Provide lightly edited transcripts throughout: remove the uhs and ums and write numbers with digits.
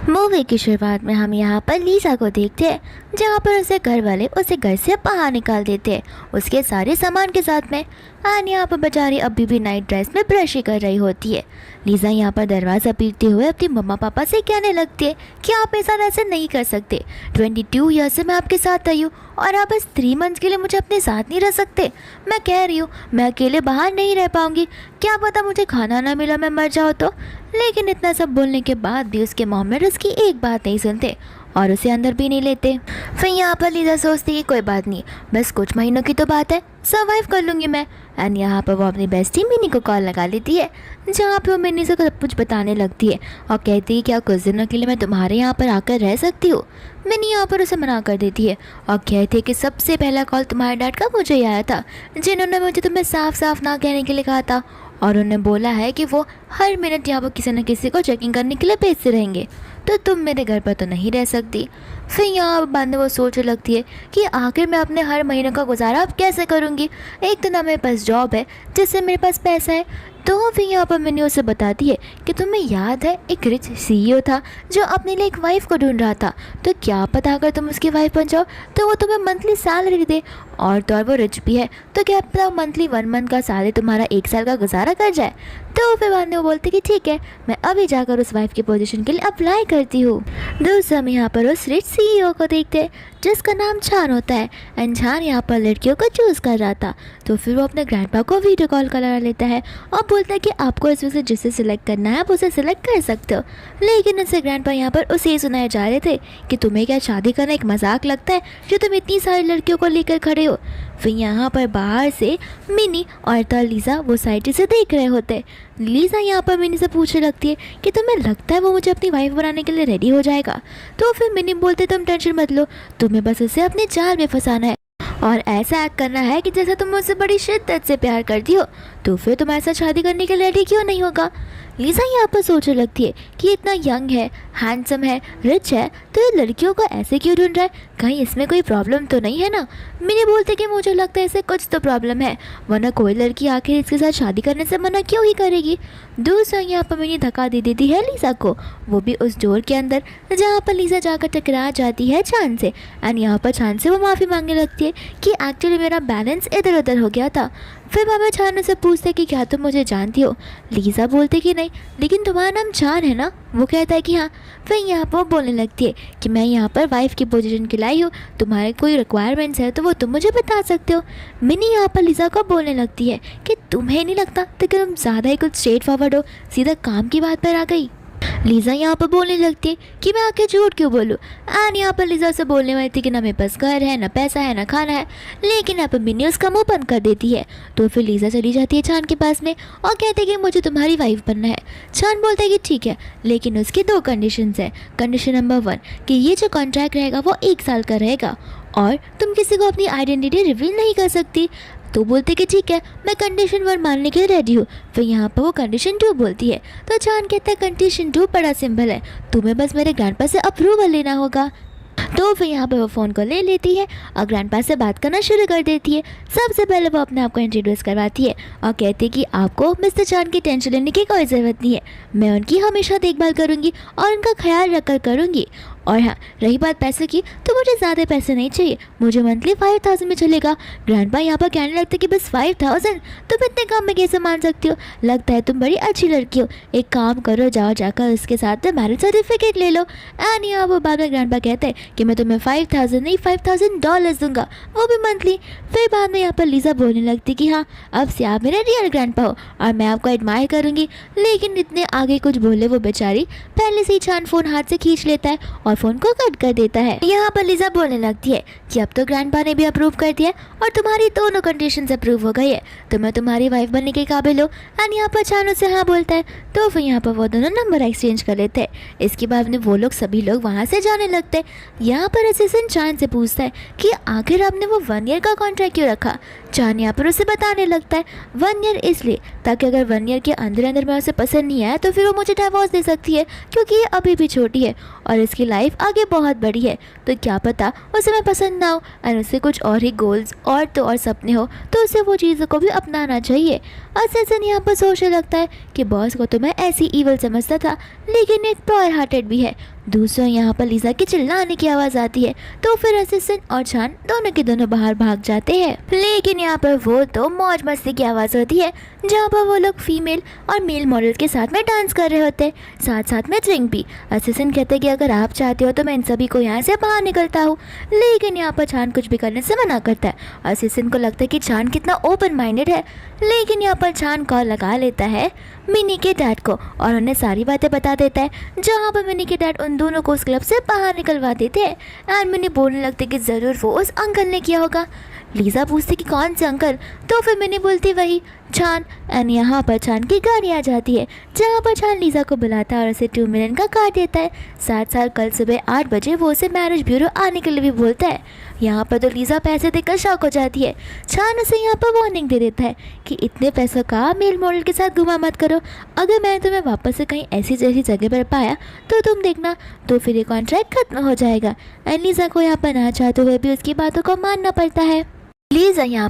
Movie की शुरुआत में हम यहाँ पर लीसा को देखते हैं, जहाँ पर उसे घर वाले उसे घर से बाहर निकाल देते हैं उसके सारे सामान के साथ में। एंड यहाँ पर बेचारी अभी भी नाइट ड्रेस में ब्रश ही कर रही होती है। लीसा यहाँ पर दरवाज़ा पीटते हुए अपनी मम्मा पापा से कहने लगती है कि आप मेरे साथ ऐसे नहीं कर सकते। 22 ईयर से मैं आपके साथ आई हूँ और आप बस 3 मंथ्स के लिए मुझे अपने साथ नहीं रह सकते। मैं कह रही हूँ मैं अकेले बाहर नहीं रह पाऊँगी, क्या पता मुझे खाना ना मिला मैं मर जाऊँ तो। लेकिन इतना सब बोलने के बाद भी उसके मोहम्मद उसकी एक बात नहीं सुनते और उसे अंदर भी नहीं लेते। फिर यहाँ पर लीजा सोचती कि कोई बात नहीं, बस कुछ महीनों की तो बात है, सर्वाइव कर लूँगी मैं। एंड यहाँ पर वो अपनी बेस्टी मिनी को कॉल लगा लेती है, जहाँ पे वो मिनी से सब कुछ बताने लगती है और कहती है कि क्या कुछ दिनों के लिए मैं तुम्हारे यहाँ पर आकर रह सकती हूँ। मिनी यहाँ पर उसे मना कर देती है और कहती है कि सबसे पहला कॉल तुम्हारे डैड का मुझे ही आया था, जिन्होंने मुझे तुम्हें साफ साफ ना कहने के लिए कहा था और उन्हें बोला है कि वो हर मिनट यहाँ पर किसी न किसी को चेकिंग करने के लिए भेजते रहेंगे, तो तुम मेरे घर पर तो नहीं रह सकती। फिर यहाँ बाद में वो सोचने लगती है कि आखिर मैं अपने हर महीने का गुजारा अब कैसे करूँगी। एक तो ना मेरे पास जॉब है जिससे मेरे पास पैसा है, तो फिर यहाँ पर मैंने उसे बताती है कि तुम्हें याद है एक रिच सीईओ था जो अपने लिए एक वाइफ को ढूंढ रहा था, तो क्या पता अगर तुम उसकी वाइफ बन जाओ तो वो तुम्हें मंथली सैलरी दे, और तो और वो रिच भी है, तो क्या पता मंथली 1 मंथ का सैलरी तुम्हारा 1 साल का गुजारा कर जाए। तो फिर बाद में वो बोलती कि ठीक है मैं अभी जाकर उस वाइफ की पोजीशन के लिए अप्लाई करती हूँ। दोस्तों हम यहाँ पर उस रिच सीईओ को देखते हैं जिसका नाम छान होता है एंड छान यहाँ पर लड़कियों को चूज़ कर रहा था। तो फिर वो अपने ग्रैंडपा को वीडियो कॉल करा लेता है और बोलता है कि आपको इसमें से जिसे सिलेक्ट करना है आप उसे सिलेक्ट कर सकते हो। लेकिन उससे ग्रैंडपा यहाँ पर उसे ही सुनाए जा रहे थे कि तुम्हें क्या शादी करना एक मजाक लगता है जो तुम इतनी सारी लड़कियों को लेकर खड़े हो। फिर यहाँ पर बाहर से मिनी और तो लीजा वो साइड से देख रहे होते। लीजा यहाँ पर मिनी से पूछने लगती है कि तुम्हें लगता है वो मुझे अपनी वाइफ बनाने के लिए रेडी हो जाएगा। तो फिर मिनी बोलते तुम टेंशन मत लो, तुम्हें बस उसे अपने जाल में फंसाना है और ऐसा एक्ट करना है कि जैसे तुम मुझसे बड़ी शिद्दत से प्यार करती हो, तो फिर तुम्हारे साथ शादी करने के लिए रेडी क्यों नहीं होगा। लीजा यहाँ पर सोचने लगती है कि इतना यंग है, हैंडसम है, रिच है, तो ये लड़कियों को ऐसे क्यों ढूंढ रहा है, कहीं इसमें कोई प्रॉब्लम तो नहीं है ना। मैंने बोलते कि मुझे लगता है इसे कुछ तो प्रॉब्लम है, वरना कोई लड़की आखिर इसके साथ शादी करने से मना क्यों ही करेगी। दूसरा यहाँ पर मैंने धक्का दे देती है लीजा को, वो भी उस डोर के अंदर जहाँ पर लीजा जाकर टकरा जाती है चांद से। एंड यहाँ पर चांद से वो माफ़ी मांगने लगती है कि एक्चुअली मेरा बैलेंस इधर उधर हो गया था। फिर मामा चांद से पूछते कि क्या तुम मुझे जानती हो। लीजा बोलते कि नहीं, लेकिन तुम्हारा नाम चांद है ना। वो कहता है कि हाँ। फिर यहाँ पर बोलने लगती है कि मैं यहाँ पर वाइफ की पोजीशन के लाई हूँ, तुम्हारे कोई रिक्वायरमेंट्स है तो वो तुम मुझे बता सकते हो। मिनी यहाँ पर लीजा को बोलने लगती है कि तुम्हें नहीं लगता तो कि तुम ज़्यादा ही कुछ स्ट्रेट फॉरवर्ड हो, सीधा काम की बात पर आ गई। लीजा यहाँ पर बोलने लगती है कि मैं आके झूठ क्यों बोलूँ। एंड यहाँ पर लीजा से बोलने वाली थी कि ना मेरे पास घर है, ना पैसा है, ना खाना है, लेकिन यहाँ पर मिनी उसका मुँह बंद कर देती है। तो फिर लीजा चली जाती है चांद के पास में और कहती है कि मुझे तुम्हारी वाइफ बनना है। चांद बोलता है कि ठीक है, लेकिन उसकी 2 कंडीशंस है। कंडीशन नंबर 1 कि ये जो कॉन्ट्रैक्ट रहेगा वो 1 साल का रहेगा और तुम किसी को अपनी आइडेंटिटी रिवील नहीं कर सकती। तो बोलते कि ठीक है मैं कंडीशन 1 मानने के लिए रेडी हूँ। फिर यहाँ पर वो कंडीशन 2 बोलती है, तो चांद कहता है कंडीशन 2 बड़ा सिंपल है, तुम्हें बस मेरे ग्रैंडपा से अप्रूवल लेना होगा। तो फिर यहाँ पर वो फ़ोन को ले लेती है और ग्रैंडपा से बात करना शुरू कर देती है। सबसे पहले वो अपने आप को इंट्रोड्यूस करवाती है और कहती है कि आपको मिस्टर चांद की टेंशन लेने की कोई ज़रूरत नहीं है, मैं उनकी हमेशा देखभाल करूँगी और उनका ख्याल रखकर करूँगी। और हाँ, रही बात पैसे की, तो मुझे ज़्यादा पैसे नहीं चाहिए, मुझे मंथली 5000 में चलेगा। ग्रैंडपा यहाँ पर कहने लगता है कि बस 5000, तुम इतने काम में कैसे मान सकती हो, लगता है तुम बड़ी अच्छी लड़की हो, एक काम करो जाओ जाकर उसके साथ मैरिज सर्टिफिकेट ले लो। एंड यहाँ वो बाद में ग्रैंडपा कहते हैं कि मैं तुम्हें 5000 नहीं $5000 दूंगा, वो भी मंथली। फिर बाद में यहाँ पर लीजा बोलने लगती कि हाँ अब से आप मेरे रियल ग्रैंडपा हो और मैं आपको एडमायर करूँगी। लेकिन इतने आगे कुछ बोले वो बेचारी पहले से ही चांद फ़ोन हाथ से खींच लेता है और फ़ोन को कट कर देता है। यहाँ पर लीजा बोलने लगती है कि अब तो ग्रैंडपा ने भी अप्रूव कर दिया और तुम्हारी दोनों कंडीशंस अप्रूव हो गई है, तो मैं तुम्हारी वाइफ बनने के काबिल हो। एंड यहाँ पर चांद उससे हाँ बोलता है। तो फिर यहाँ पर वो दोनों नंबर एक्सचेंज कर लेते हैं। इसके बाद में वो लोग सभी लोग वहाँ से जाने लगते हैं। यहाँ पर असिस्टेंट चांद से पूछता है कि आखिर आपने वो 1 ईयर का कॉन्ट्रैक्ट क्यों रखा। चांद यहाँ पर उसे बताने लगता है 1 ईयर इसलिए ताकि अगर 1 ईयर के अंदर अंदर में उसे पसंद नहीं आया तो फिर वो मुझे डिवोर्स दे सकती है, क्योंकि ये अभी भी छोटी है और इसकी लाइफ आगे बहुत बड़ी है, तो क्या पता उसे मैं पसंद ना हो और उससे कुछ और ही गोल्स और तो और सपने हो, तो उसे वो चीज़ों को भी अपनाना चाहिए। असिस्टेंट यहाँ पर सोचने लगता है कि बॉस को तो मैं ऐसी ईवल समझता था, लेकिन एक प्योर हार्टेड भी है, दूसरों यहाँ पर लीजा की चिल्लाने की आवाज़ आती है, तो फिर असिस्टेंट और चान दोनों के दोनों बाहर भाग जाते हैं। लेकिन यहाँ पर वो तो मौज मस्ती की आवाज़ होती है, जहाँ पर वो लोग फीमेल और मेल मॉडल के साथ में डांस कर रहे होते हैं, साथ साथ में ड्रिंक भी। असिस्टेंट कहते हैं कि अगर आप चाहते हो तो मैं इन सभी को यहाँ से बाहर निकलता हूँ, लेकिन यहाँ पर चान कुछ भी करने से मना करता है। असिस्टेंट को लगता है कि चान कितना ओपन माइंडेड है, लेकिन यहाँ पर चान कॉल लगा लेता है मिनी के डैड को और उन्हें सारी बातें बता देता है, जहाँ पर मिनी के डैड उन दोनों को उस क्लब से बाहर निकलवा देते हैं। एंड मिनी बोलने लगते कि ज़रूर वो उस अंकल ने किया होगा। लीजा पूछती कि कौन से अंकल, तो फिर मिनी बोलती वही चान। एंड यहाँ पर चान की गाड़ी आ जाती है, जहाँ पर चान लीजा को बुलाता है और उसे 2 मिलियन का कार्ड देता है। साथ साथ कल सुबह 8 बजे वो उसे मैरिज ब्यूरो आने के लिए भी बोलता है। यहाँ पर तो लीजा पैसे देकर शॉक हो जाती है। चान उसे यहाँ पर वार्निंग दे देता है कि इतने पैसों का मेल मॉडल के साथ घुमा मत करो, अगर मैं तुम्हें वापस से कहीं ऐसी जैसी जगह पर पाया तो तुम देखना, तो फिर ये कॉन्ट्रैक्ट खत्म हो जाएगा। एंड लीजा को यहाँ पर ना चाहते हुए भी उसकी बातों को मानना पड़ता है। लीजा यहाँ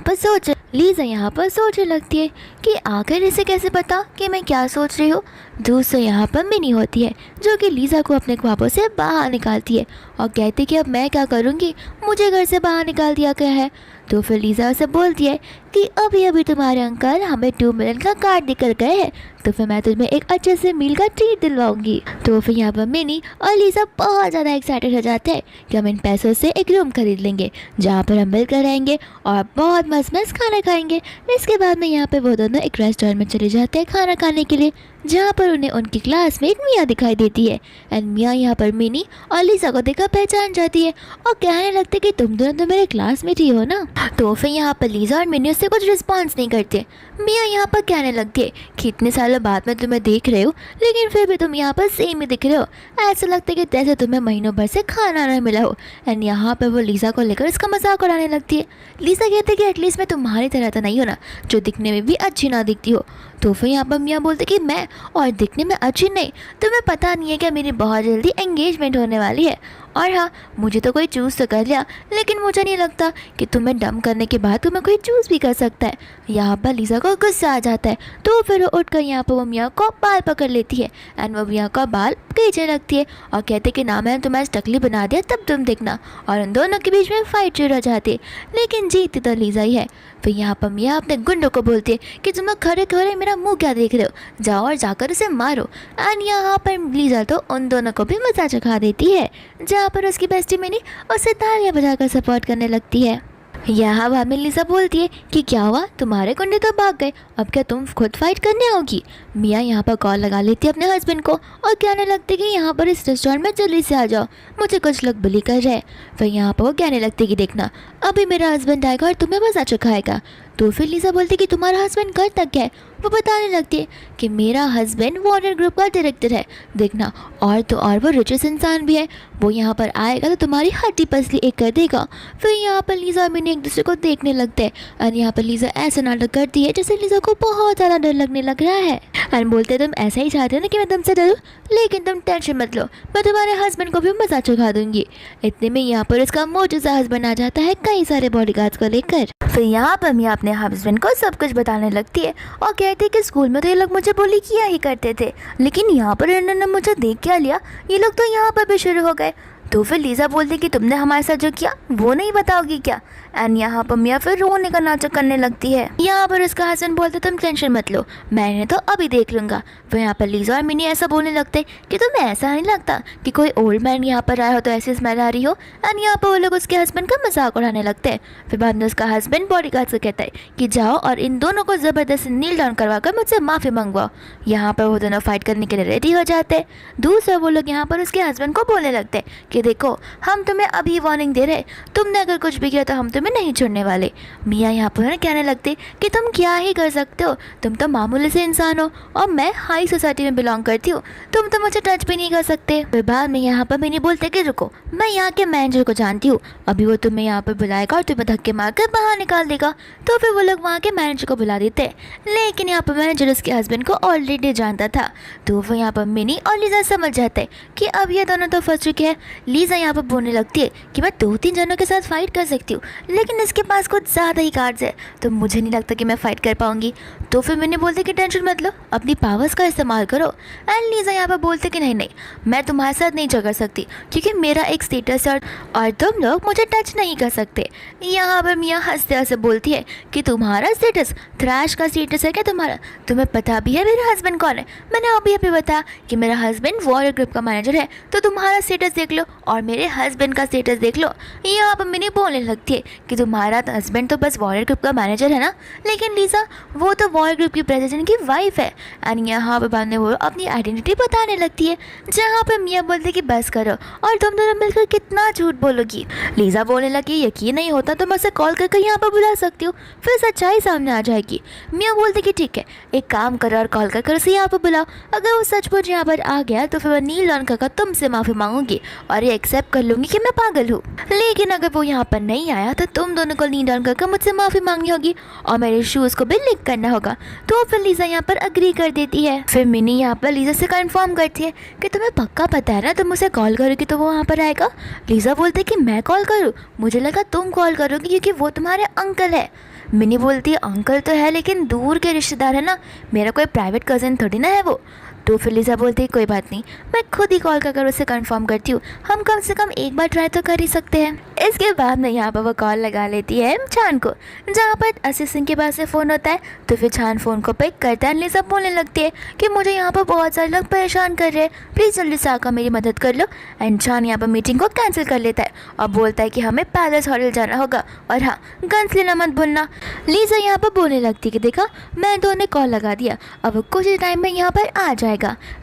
पर सोचने लगती है कि आखिर इसे कैसे पता कि मैं क्या सोच रही हूँ। दूसरे यहाँ पर मिनी होती है, जो कि लीजा को अपने ख्वाबों से बाहर निकालती है और कहती कि अब मैं क्या करूँगी, मुझे घर से बाहर निकाल दिया गया है। तो फिर लीजा उसे बोलती है कि अभी अभी तुम्हारे अंकल हमें 2 मिलियन का कार्ड देकर गए हैं, तो फिर मैं तुम्हें एक अच्छे से मील का ट्रीट दिलवाऊंगी। तो फिर यहाँ पर मिनी और लीजा बहुत ज़्यादा एक्साइटेड हो जाते हैं कि हम इन पैसों से एक रूम खरीद लेंगे, जहाँ पर हम मिलकर रहेंगे और बहुत मस्त मस्त खाना खाएंगे। इसके बाद में यहाँ पर वो दोनों एक रेस्टोरेंट में चले जाते हैं खाना खाने के लिए, जहाँ पर उन्हें उनकी क्लासमेट मिया दिखाई देती है। एंड मिया यहाँ पर मिनी और लीजा को देखकर पहचान जाती है और कहने लगते कि तुम दोनों तो मेरे क्लासमेट ही हो ना। तो फिर यहाँ पर लीजा और मिनी उससे कुछ रिस्पॉन्स नहीं करते। मिया यहाँ पर कहने लगती है कि इतने सालों बाद में तुम्हें देख रहे हो, लेकिन फिर भी तुम यहाँ पर सेम ही दिख रहे हो, ऐसा लगता है कि जैसे तुम्हें महीनों भर से खाना ना मिला हो। एंड यहाँ पर वो लीजा को लेकर उसका मजाक उड़ाने लगती है। लीजा कहती है कि एटलीस्ट मैं तुम्हारी तरह तो नहीं हो ना, जो दिखने में भी अच्छी ना दिखती हो। तो फिर यहाँ पर मियाँ बोलते कि मैं और दिखने में अच्छी नहीं, तुम्हें पता नहीं है कि मेरी बहुत जल्दी एंगेजमेंट होने वाली है। और हाँ, मुझे तो कोई चूज़ तो कर लिया, लेकिन मुझे नहीं लगता कि तुम्हें डम करने के बाद तुम्हें कोई चूज़ भी कर सकता है। यहाँ पर लीजा को गुस्सा आ जाता है, तो फिर वो उठकर यहाँ पर वो मियाँ को बाल पकड़ लेती है एंड वो मियाँ का बाल खींचने लगती है और कहते कि ना मैंने तुम्हें टकली बना दिया तब तुम देखना। और उन दोनों के बीच में फाइट शुरू हो जाती है, लेकिन जीतती तो लीजा ही है। फिर यहाँ पर मियाँ अपने गुंडों को बोलती है कि तुम लोग खड़े खड़े मेरा मुंह क्या देख रहे हो, जाओ और जाकर उसे मारो। एंड यहाँ पर लीजा तो उन दोनों को भी मजा चखा देती है, जहाँ पर उसकी बेस्टी मिनी उसे तालियां बजाकर सपोर्ट करने लगती है। यहाँ बाद में लीजा बोलती है कि क्या हुआ, तुम्हारे गुंडे तो भाग गए, अब क्या तुम खुद फाइट करने आओगी। मियाँ यहाँ पर कॉल लगा लेती है अपने हस्बैंड को और कहने लगती कि यहाँ पर इस रेस्टोरेंट में जल्दी से आ जाओ, मुझे कुछ लोग बुली कर रहे हैं। फिर यहाँ पर वो कहने लगती कि देखना अभी मेरा हस्बैंड आएगा और तुम्हें मजा चखाएगा। तो फिर लीजा बोलती कि तुम्हारा हस्बैंड घर तक गया है। वो बताने लगती है कि मेरा हस्बैंड वार्नर ग्रुप का डायरेक्टर है, देखना और तो और वो रिचेस्ट इंसान भी है, वो यहाँ पर आएगा तो तुम्हारी हड्डी पसली एक कर देगा। फिर यहाँ पर लीजा और मिनी एक दूसरे को देखने लगते हैं और यहाँ पर लीजा ऐसा नाटक करती है जैसे लीजा को बहुत ज़्यादा डर लगने लग रहा है। और बोलते तुम ऐसा ही चाहते हो ना कि मैं तुमसे डरूँ, लेकिन तुम टेंशन मत लो, मैं तुम्हारे हस्बैंड को भी मजा चखा दूंगी। इतने में यहाँ पर उसका मौजूदा हस्बैंड आ जाता है कई सारे बॉडीगार्ड्स को लेकर। फिर यहाँ पर मियाँ अपने हस्बैंड को सब कुछ बताने लगती है और कहती है कि स्कूल में तो ये लोग मुझे बोली किया ही करते थे, लेकिन यहाँ पर इन्होंने मुझे देख क्या लिया, ये लोग तो यहाँ पर भी शुरू हो गए। तो फिर लीजा बोलती कि तुमने हमारे साथ जो किया वो नहीं बताओगी क्या। एंड यहाँ पर मियाँ फिर रोने का नाटक करने लगती है। यहाँ पर उसका हस्बैंड बोलते तुम टेंशन मत लो, मैंने तो अभी देख लूँगा। फिर यहाँ पर लीजा और मिनी ऐसा बोलने लगते कि तुम्हें ऐसा नहीं लगता कि कोई ओल्ड मैन यहाँ पर आया हो तो ऐसी स्मेल आ रही हो। एंड यहाँ पर वो लोग उसके हस्बैंड का मजाक उड़ाने लगते हैं। फिर बाद में उसका हस्बैंड बॉडीगार्ड से कहता है कि जाओ और इन दोनों को ज़बरदस्ती नील डाउन करवा कर मुझसे माफ़ी मंगवाओ। यहाँ पर वो दोनों फाइट करने के लिए रेडी हो जाते हैं। दूसरा वो लोग यहाँ पर उसके हस्बैंड को बोलने लगते हैं कि देखो हम तुम्हें अभी वार्निंग दे रहे, तुमने अगर कुछ भी किया तो हम तुम्हें नहीं छोड़ने वाले। मियाँ यहाँ पर कहने लगते कि तुम क्या ही कर सकते हो, तुम तो मामूली से इंसान हो और मैं हाई सोसाइटी में बिलोंग करती हूँ, तुम तो मुझे टच भी नहीं कर सकते। फिर बाद में यहाँ पर मिनी बोलते कि रुको, मैं यहाँ के मैनेजर को जानती हूँ, अभी वो तुम्हें यहाँ पर बुलाएगा और तुम्हें धक्के मारकर बाहर निकाल देगा। तो फिर वो लोग वहाँ के मैनेजर को बुला देते, लेकिन यहाँ पर मैनेजर उसके हस्बैंड को ऑलरेडी जानता था। तो वो यहाँ पर मिनी और लीजा समझ जाते कि अब ये दोनों तो फंस चुके हैं, लीजा यहाँ पर बोलने लगती है कि मैं 2-3 जनों के साथ फाइट कर सकती हूँ, लेकिन इसके पास कुछ ज़्यादा ही कार्ड्स है, तो मुझे नहीं लगता कि मैं फाइट कर पाऊंगी। तो फिर मैंने बोलते कि टेंशन मत लो, अपनी पावर्स का इस्तेमाल करो। एंड लीजा यहाँ पर बोलते कि नहीं, मैं तुम्हारे साथ नहीं झगड़ सकती क्योंकि मेरा एक स्टेटस है और तुम लोग मुझे टच नहीं कर सकते। यहाँ पर मियाँ हंसते हंसते बोलती है कि तुम्हारा स्टेटस थ्रैश का स्टेटस है क्या तुम्हारा? तुम्हें पता भी है मेरा हस्बैंड कौन है? मैंने अभी बताया कि मेरा हस्बैंड वॉरियर ग्रुप का मैनेजर है, तो तुम्हारा स्टेटस देख लो और मेरे हस्बैंड का स्टेटस देख लो। यहाँ पर मिनी बोलने लगती है कि तुम्हारा हस्बैंड तो बस वॉरियर ग्रुप का मैनेजर है ना, लेकिन लीजा वो तो वॉरियर ग्रुप की प्रेसिडेंट की वाइफ है। एंड यहाँ पर बाद में वो अपनी आइडेंटिटी बताने लगती है, जहाँ पर मियाँ बोलते कि बस करो और तुम दोनों मिलकर कितना झूठ बोलोगी। लीजा बोलने लगी यकीन नहीं होता तो मैं उसे कॉल करके यहाँ पर बुला सकती हूँ, फिर सच्चाई सामने आ जाएगी। मियाँ बोलते कि ठीक है, एक काम करो और कॉल कर उसे यहाँ पर बुलाओ। अगर वो सचमुच यहाँ पर आ गया तो फिर मैं नील डॉन का तुमसे माफ़ी मांगूंगी और ये एक्सेप्ट कर लूँगी कि मैं पागल हूँ। लेकिन अगर वो यहाँ पर नहीं आया तो तुम दोनों को नील डॉन का मुझसे माफ़ी मांगनी होगी और मेरे शूज़ को भी लिक करना होगा। तो फिर लीजा यहाँ पर अग्री कर देती है। फिर मिनी यहाँ पर लीजा से कंफर्म करती है कि तुम्हें पक्का पता है ना तुम मुझे कॉल करोगी तो वो वहाँ पर आएगा। लीजा बोलते कि मैं कॉल करूँ? मुझे लगा तुम कॉल करोगी क्योंकि वो तुम्हारे अंकल है। मिनी बोलती है अंकल तो है लेकिन दूर के रिश्तेदार है ना, मेरा कोई प्राइवेट कज़न थोड़ी ना है वो। तो फिर लीजा बोलती है कोई बात नहीं, मैं खुद ही कॉल कर उसे कंफर्म करती हूँ, हम कम से कम एक बार ट्राई तो कर ही सकते हैं। इसके बाद में यहाँ पर वो कॉल लगा लेती है छान को, जहाँ पर असिस्टेंट के पास से फ़ोन होता है। तो फिर छान फ़ोन को पिक करता है। लीजा बोलने लगती है कि मुझे यहाँ पर बहुत सारे लोग परेशान कर रहे हैं, प्लीज़ जल्दी से आकर मेरी मदद कर लो। एंड छान यहाँ पर मीटिंग को कैंसिल कर लेता है और बोलता है कि हमें पैलेस होटल जाना होगा और हाँ, गन्स लेना मत भूलना। लीजा यहाँ पर बोलने लगती है कि देखा मैं तो उन्हें कॉल लगा दिया, अब कुछ ही टाइम में यहाँ पर आ जाएगा।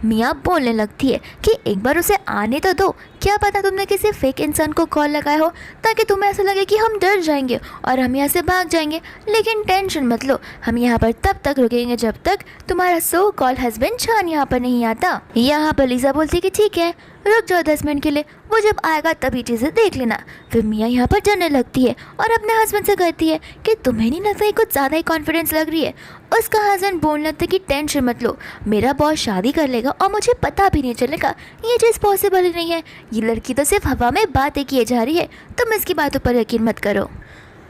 मियाँ बोलने लगती है कि एक बार उसे आने तो दो, क्या पता तुमने किसी फेक इंसान को कॉल लगाया हो ताकि तुम्हें ऐसा लगे कि हम डर जाएंगे और हम यहाँ से भाग जाएंगे। लेकिन टेंशन मत लो, हम यहाँ पर तब तक रुकेंगे जब तक तुम्हारा सो कॉल हस्बैंड छान यहाँ पर नहीं आता। यहाँ पर लीजा बोलती है कि ठीक है, रुक जाओ 10 मिनट के लिए, वो जब आएगा तभी चीज़ें देख लेना। फिर मियाँ यहाँ पर डरने लगती है और अपने हस्बैंड से कहती है कि तुम्हें नहीं लगता ये कुछ ज़्यादा ही कॉन्फिडेंस लग रही है। उसका हस्बैंड बोलने लगता है कि टेंशन मत लो, मेरा बॉस शादी कर लेगा और मुझे पता भी नहीं चलेगा, ये चीज़ पॉसिबल ही नहीं है, ये लड़की तो सिर्फ हवा में बातें किए जा रही है, तुम इसकी बातों पर यकीन मत करो।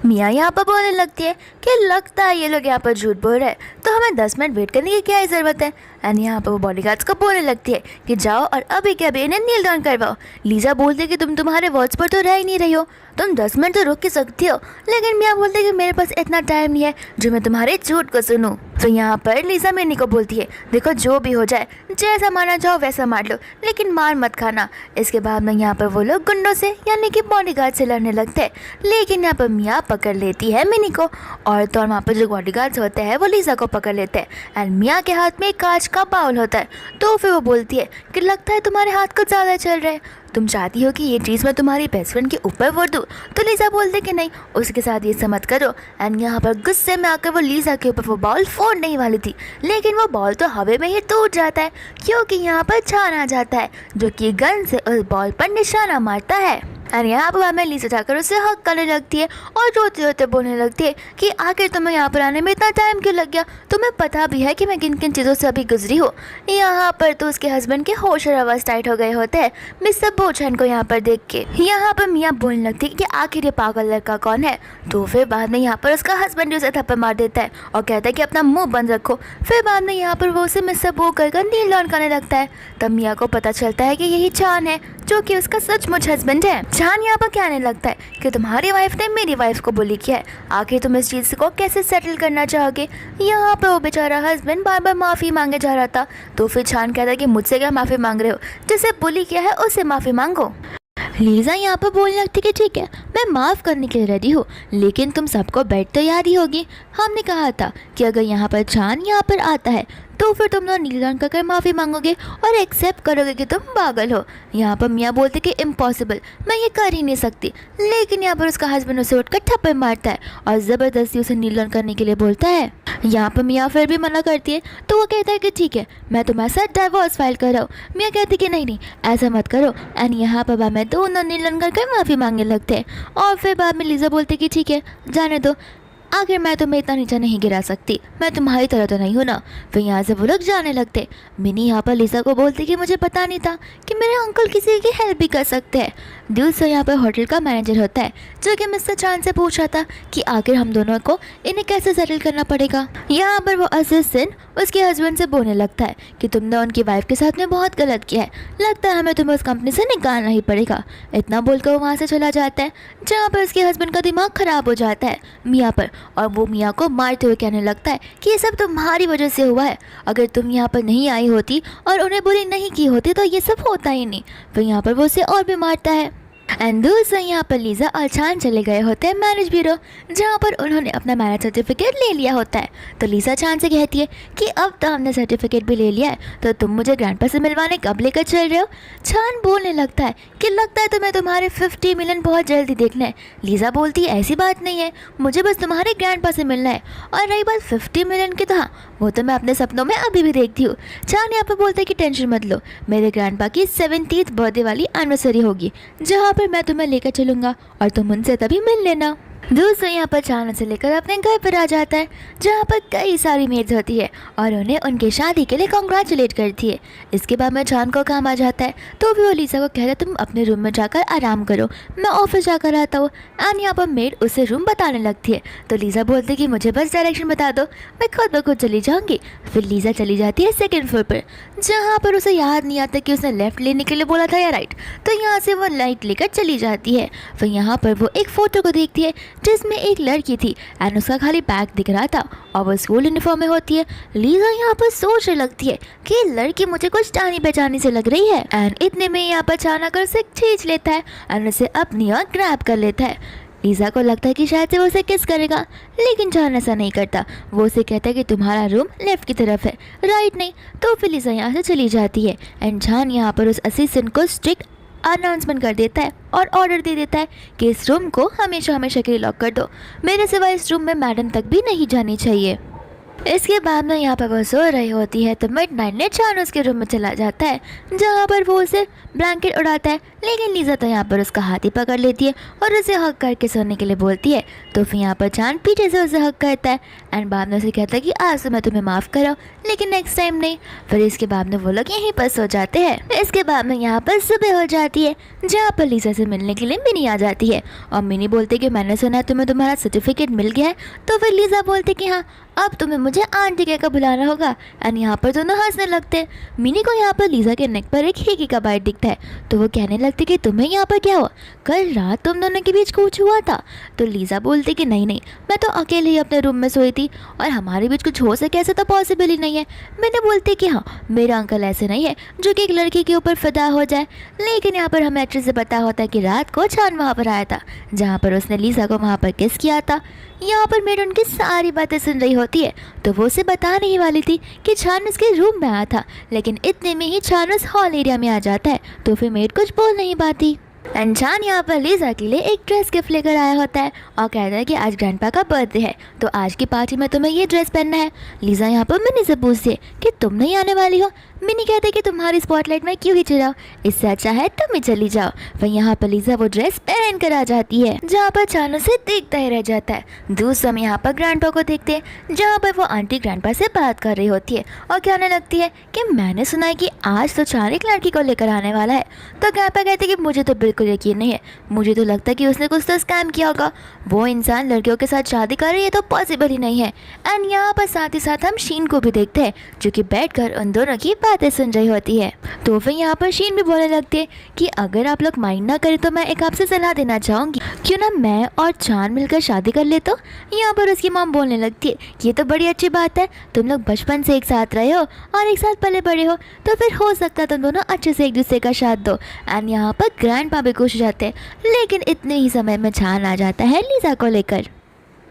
मियाँ यहाँ पर बोलने लगती है कि लगता है ये लोग यहाँ पर झूठ बोल रहे हैं, तो हमें 10 मिनट वेट करने की क्या ही ज़रूरत है। एंड यहाँ पर वो बॉडीगार्ड्स को बोलने लगती है कि जाओ और अभी के अभी इन्हें नील डाउन करवाओ। लीजा बोलती है कि तुम तुम्हारे वर्ड्स पर तो रह ही नहीं रही हो, तुम 10 मिनट तो रुक के सकती हो। लेकिन मियाँ बोलते हैं कि मेरे पास इतना टाइम नहीं है जो मैं तुम्हारे झूठ को सुनूं। तो यहाँ पर लीजा मिनी को बोलती है देखो जो भी हो जाए, जैसा मारना चाहो वैसा मार लो, लेकिन मार मत खाना। इसके बाद में यहाँ पर वो लोग गुंडों से यानी कि बॉडीगार्ड से लड़ने लगते हैं, लेकिन यहाँ पर मियाँ पकड़ लेती है मिनी को और तो वहाँ पर जो बॉडीगार्ड्स होते हैं वो लीजा को पकड़ लेते हैं। एंड मियाँ के हाथ में एक कांच का बाउल होता है। तो फिर वो बोलती है कि लगता है तुम्हारे हाथ कुछ ज़्यादा चल रहे हैं, तुम चाहती हो कि ये चीज़ मैं तुम्हारी बेस्ट फ्रेंड के ऊपर फोड़ दूँ। तो लीजा बोलते कि नहीं, उसके साथ ये मत करो। एंड यहाँ पर गुस्से में आकर वो लीजा के ऊपर वो बॉल फोड़ने ही वाली थी, लेकिन वो बॉल तो हवा में ही टूट जाता है क्योंकि यहाँ पर छान आ जाता है जो कि गन से उस बॉल पर निशाना मारता है। और यहाँ पर मैं लीजा जाकर उसे हक करने लगती है और रोते रोते बोलने लगती है कि आखिर तुम्हें यहाँ पर आने में इतना टाइम क्यों लग गया, तुम्हें पता भी है कि मैं किन किन चीज़ों से अभी गुजरी हूँ। यहाँ पर तो उसके हस्बैंड के होश और आवाज़ टाइट हो गए होते हैं मिस्टर बोचैन को यहाँ पर देख के। यहाँ पर मियाँ बोलने लगती है कि आखिर ये पागल लड़का कौन है। तो फिर बाद में यहाँ पर उसका हस्बैंड उसे थप्पड़ मार देता है और कहता है कि अपना मुँह बंद रखो। फिर बाद में यहाँ पर वो उसे मिस्टर बो कर नील डाउन करने लगता है। तब मियाँ को पता चलता है कि यही छान है जो कि उसका सचमुच हस्बैंड है। छान यहाँ पर कहने लगता है कि तुम्हारी वाइफ ने मेरी वाइफ को बुली किया है, आखिर तुम इस चीज़ को कैसे सेटल करना चाहोगे। यहाँ पर वो बेचारा हस्बैंड बार बार माफ़ी मांगे जा रहा था। तो फिर छान कहता है कि मुझसे क्या माफ़ी मांग रहे हो, जिसे बुली किया है उससे माफ़ी मांगो। लीजा यहाँ पर बोलने लगती कि ठीक है, मैं माफ़ करने के लिए रेडी हूँ, लेकिन तुम सबको बेड तो याद ही होगी, हमने कहा था कि अगर यहाँ पर छान यहाँ पर आता है तो फिर तुम लोग नील डाउन कर माफ़ी मांगोगे और एक्सेप्ट करोगे कि तुम पागल हो। यहाँ पर मियाँ बोलते कि इम्पॉसिबल, मैं ये कर ही नहीं सकती। लेकिन यहाँ पर उसका हस्बैंड उसे उठकर थप्पड़ मारता है और ज़बरदस्ती उसे नील डाउन करने के लिए बोलता है। यहाँ पर मियाँ फिर भी मना करती है, तो वो कहता है कि ठीक है, मैं तुम्हारे साथ डाइवोर्स फाइल कर रहा हूँ। मियाँ कहती कि नहीं ऐसा मत करो। एंड यहाँ पर बाद में दोनों नील डाउन कर माफ़ी मांगने लगते हैं और फिर बाद में लीजा बोलती कि ठीक है जाने दो, आखिर मैं तुम्हें इतना नीचा नहीं गिरा सकती, मैं तुम्हारी तरह तो नहीं हूँ ना। फिर यहाँ से वो लोग जाने लगते। मिनी यहाँ पर लिसा को बोलती कि मुझे पता नहीं था कि मेरे अंकल किसी की हेल्प भी कर सकते हैं। दूसरा यहाँ पर होटल का मैनेजर होता है जो कि मिस्टर चांद से पूछ रहा था कि आखिर हम दोनों को इन्हें कैसे सेटल करना पड़ेगा। यहाँ पर वो असिस्टेंट उसके हस्बैंड से बोलने लगता है कि तुमने उनकी वाइफ के साथ में बहुत गलत किया है, लगता है हमें तुम्हें उस कंपनी से निकालना ही पड़ेगा। इतना बोलकर वो वहाँ से चला जाता है, जहाँ पर उसके हस्बैंड का दिमाग खराब हो जाता है मियाँ पर, और वो मियाँ को मारते हुए कहने लगता है कि ये सब तुम्हारी वजह से हुआ है, अगर तुम यहाँ पर नहीं आई होती और उन्हें बुरी नहीं की होती तो ये सब होता ही नहीं। फिर यहाँ पर वो उसे और भी मारता है। एंड दूसरा यहाँ पर लीजा और चांद चले गए होते हैं मैरिज ब्यूरो, जहाँ पर उन्होंने अपना मैरिज सर्टिफिकेट ले लिया होता है। तो लीजा चांद से कहती है कि अब तो हमने सर्टिफिकेट भी ले लिया है, तो तुम मुझे ग्रैंडपा से मिलवाने कब लेकर चल रहे हो। चांद बोलने लगता है कि लगता है तुम्हें तुम्हारे 50 मिलियन बहुत जल्दी देखना है। लीजा बोलती है ऐसी बात नहीं है, मुझे बस तुम्हारे ग्रैंडपा से मिलना है, और रही बात 50 मिलियन की, तो हाँ वो तो मैं अपने सपनों में अभी भी देखती हूँ। चांद यहाँ पर बोलते हैं कि टेंशन मत लो, मेरे ग्रैंडपा की 70th बर्थडे वाली एनिवर्सरी होगी, जहाँ पर मैं तुम्हें लेकर चलूँगा और तुम उनसे तभी मिल लेना। दूसरा यहाँ पर चांद से लेकर अपने घर पर आ जाता है, जहाँ पर कई सारी मेड्स होती है और उन्हें उनकी शादी के लिए कॉन्ग्रेचुलेट करती है। इसके बाद में चांद को काम आ जाता है, तो भी वो लीजा को कहता है तुम अपने रूम में जाकर आराम करो, मैं ऑफिस जाकर आता हूँ। एंड यहाँ पर मेड उसे रूम बताने लगती है, तो लीजा बोलती है कि मुझे बस डायरेक्शन बता दो, मैं खुद ब खुद चली जाऊँगी। फिर लीजा चली जाती है 2nd फ्लोर पर, जहाँ पर उसे याद नहीं आता कि उसने लेफ्ट लेने के लिए बोला था या राइट, तो यहाँ से वो लाइट लेकर चली जाती है। फिर यहाँ पर वो एक फ़ोटो को देखती है जिसमें एक लड़की थी एंड उसका खाली बैग दिख रहा था और वो स्कूल यूनिफॉर्म में होती है। लीजा यहाँ पर सोचने लगती है कि ये लड़की मुझे कुछ जानी पहचानी से लग रही है। एंड इतने में यहाँ पर अचानक उसे खींच लेता है एंड उसे अपनी ओर ग्रैब कर लेता है। लीजा को लगता है कि शायद से वो उसे किस करेगा, लेकिन चांद ऐसा नहीं करता। वो उसे कहता है कि तुम्हारा रूम लेफ्ट की तरफ है, राइट नहीं। तो फिर लीजा यहाँ से चली जाती है एंड चांद यहाँ पर उस असिस्टेंट को स्ट्रिक्ट अनाउंसमेंट कर देता है और ऑर्डर दे देता है कि इस रूम को हमेशा हमेशा के लिए लॉक कर दो, मेरे सिवाय इस रूम में मैडम तक भी नहीं जानी चाहिए। इसके बाद में यहाँ पर वो सो रही होती है, तो मिडनाइट ने चांद उसके रूम में चला जाता है, जहाँ पर वो उसे ब्लैंकेट उड़ाता है, लेकिन लीजा तो यहाँ पर उसका हाथ ही पकड़ लेती है और उसे हक करके सोने के लिए बोलती है। तो फिर यहाँ पर चांद पीछे से उसे हक करता है एंड बाद में उसे कहता है कि आज तो मैं तुम्हें माफ़ करा, लेकिन नेक्स्ट टाइम नहीं। फिर इसके बाद में वो लोग यहीं पर सो जाते हैं। इसके बाद में यहाँ पर सुबह हो जाती है, जहाँ पर लीजा से मिलने के लिए मिनी आ जाती है और मिनी बोलते कि मैंने सुना है तुम्हें तुम्हारा सर्टिफिकेट मिल गया है। तो फिर लीजा बोलते कि हाँ अब तुम्हें मुझे आंटी कहकर बुलाना होगा। एंड यहाँ पर दोनों हंसने लगते। मिनी को यहाँ पर लीजा के नेक पर एक हिगी का बाइट दिखता है, तो वो कहने लगती कि तुम्हें यहाँ पर क्या हुआ, कल रात तुम दोनों के बीच कुछ हुआ था। तो लीजा बोलती कि नहीं, मैं तो अकेले ही अपने रूम में सोई थी और हमारे बीच कुछ हो सके ऐसा तो पॉसिबल ही नहीं है। मैंने बोलती कि हाँ मेरा अंकल ऐसे नहीं है जो कि एक लड़की के ऊपर फिदा हो जाए, लेकिन यहाँ पर हमें अच्छे से पता होता है कि रात को चांद वहाँ पर आया था, जहाँ पर उसने लीजा को वहाँ पर किस किया था। यहाँ पर मेड उनकी सारी बातें सुन रही होती है, तो वो उसे बता नहीं वाली थी कि चांद उसके रूम में आया था, लेकिन इतने में ही चांद उस हॉल एरिया में आ जाता है, तो फिर मेड कुछ बोल नहीं पाती। एंड चांद यहाँ पर लीजा के लिए एक ड्रेस गिफ्ट लेकर आया होता है और कहता है कि आज ग्रैंडपा का बर्थडे है, तो आज की पार्टी में तुम्हें ये ड्रेस पहनना है। लीजा यहाँ पर मिनी से पूछती है कि तुम नहीं आने वाली हो। मिनी कहते कि तुम्हारी स्पॉटलाइट में क्यों ही चिराओ, इससे अच्छा है तुम ही चली जाओ। वह यहाँ पर लीजा वो ड्रेस पहन कर आ जाती है, जहाँ पर चांद उसे देखता ही रह जाता है। दूसरा हम यहाँ पर ग्रैंडपा को देखते हैं, जहाँ पर वो आंटी ग्रैंडपा से बात कर रही होती है और कहने लगती है कि मैंने सुना है कि आज तो चांद एक लड़की को लेकर आने वाला है। तो ग्रैंडपा कहते कि मुझे तो बिल्कुल यकीन नहीं है, मुझे तो लगता है कि उसने कुछ तो स्कैम किया होगा, वो इंसान लड़कियों के साथ शादी कर रही है तो पॉसिबल ही नहीं है। एंड यहाँ पर साथ ही साथ हम शीन को भी देखते हैं, जो कि बैठकर उन दोनों की बातें सुन रही होती है। तो फिर यहाँ पर शीन भी बोलने लगती है कि अगर आप लोग माइंड ना करें तो मैं एक आपसे सलाह देना चाहूँगी, क्यों ना मैं और चांद मिलकर शादी कर ले। तो यहाँ पर उसकी मॉम बोलने लगती है ये तो बड़ी अच्छी बात है, तुम लोग बचपन से एक साथ रहे हो और एक साथ पले बड़े हो, तो फिर हो सकता है तुम दोनों अच्छे से एक दूसरे का साथ दो। एंड यहाँ पर ग्रैंडपा भी खुश हो जाते हैं, लेकिन इतने ही समय में चांद आ जाता है लीजा को लेकर।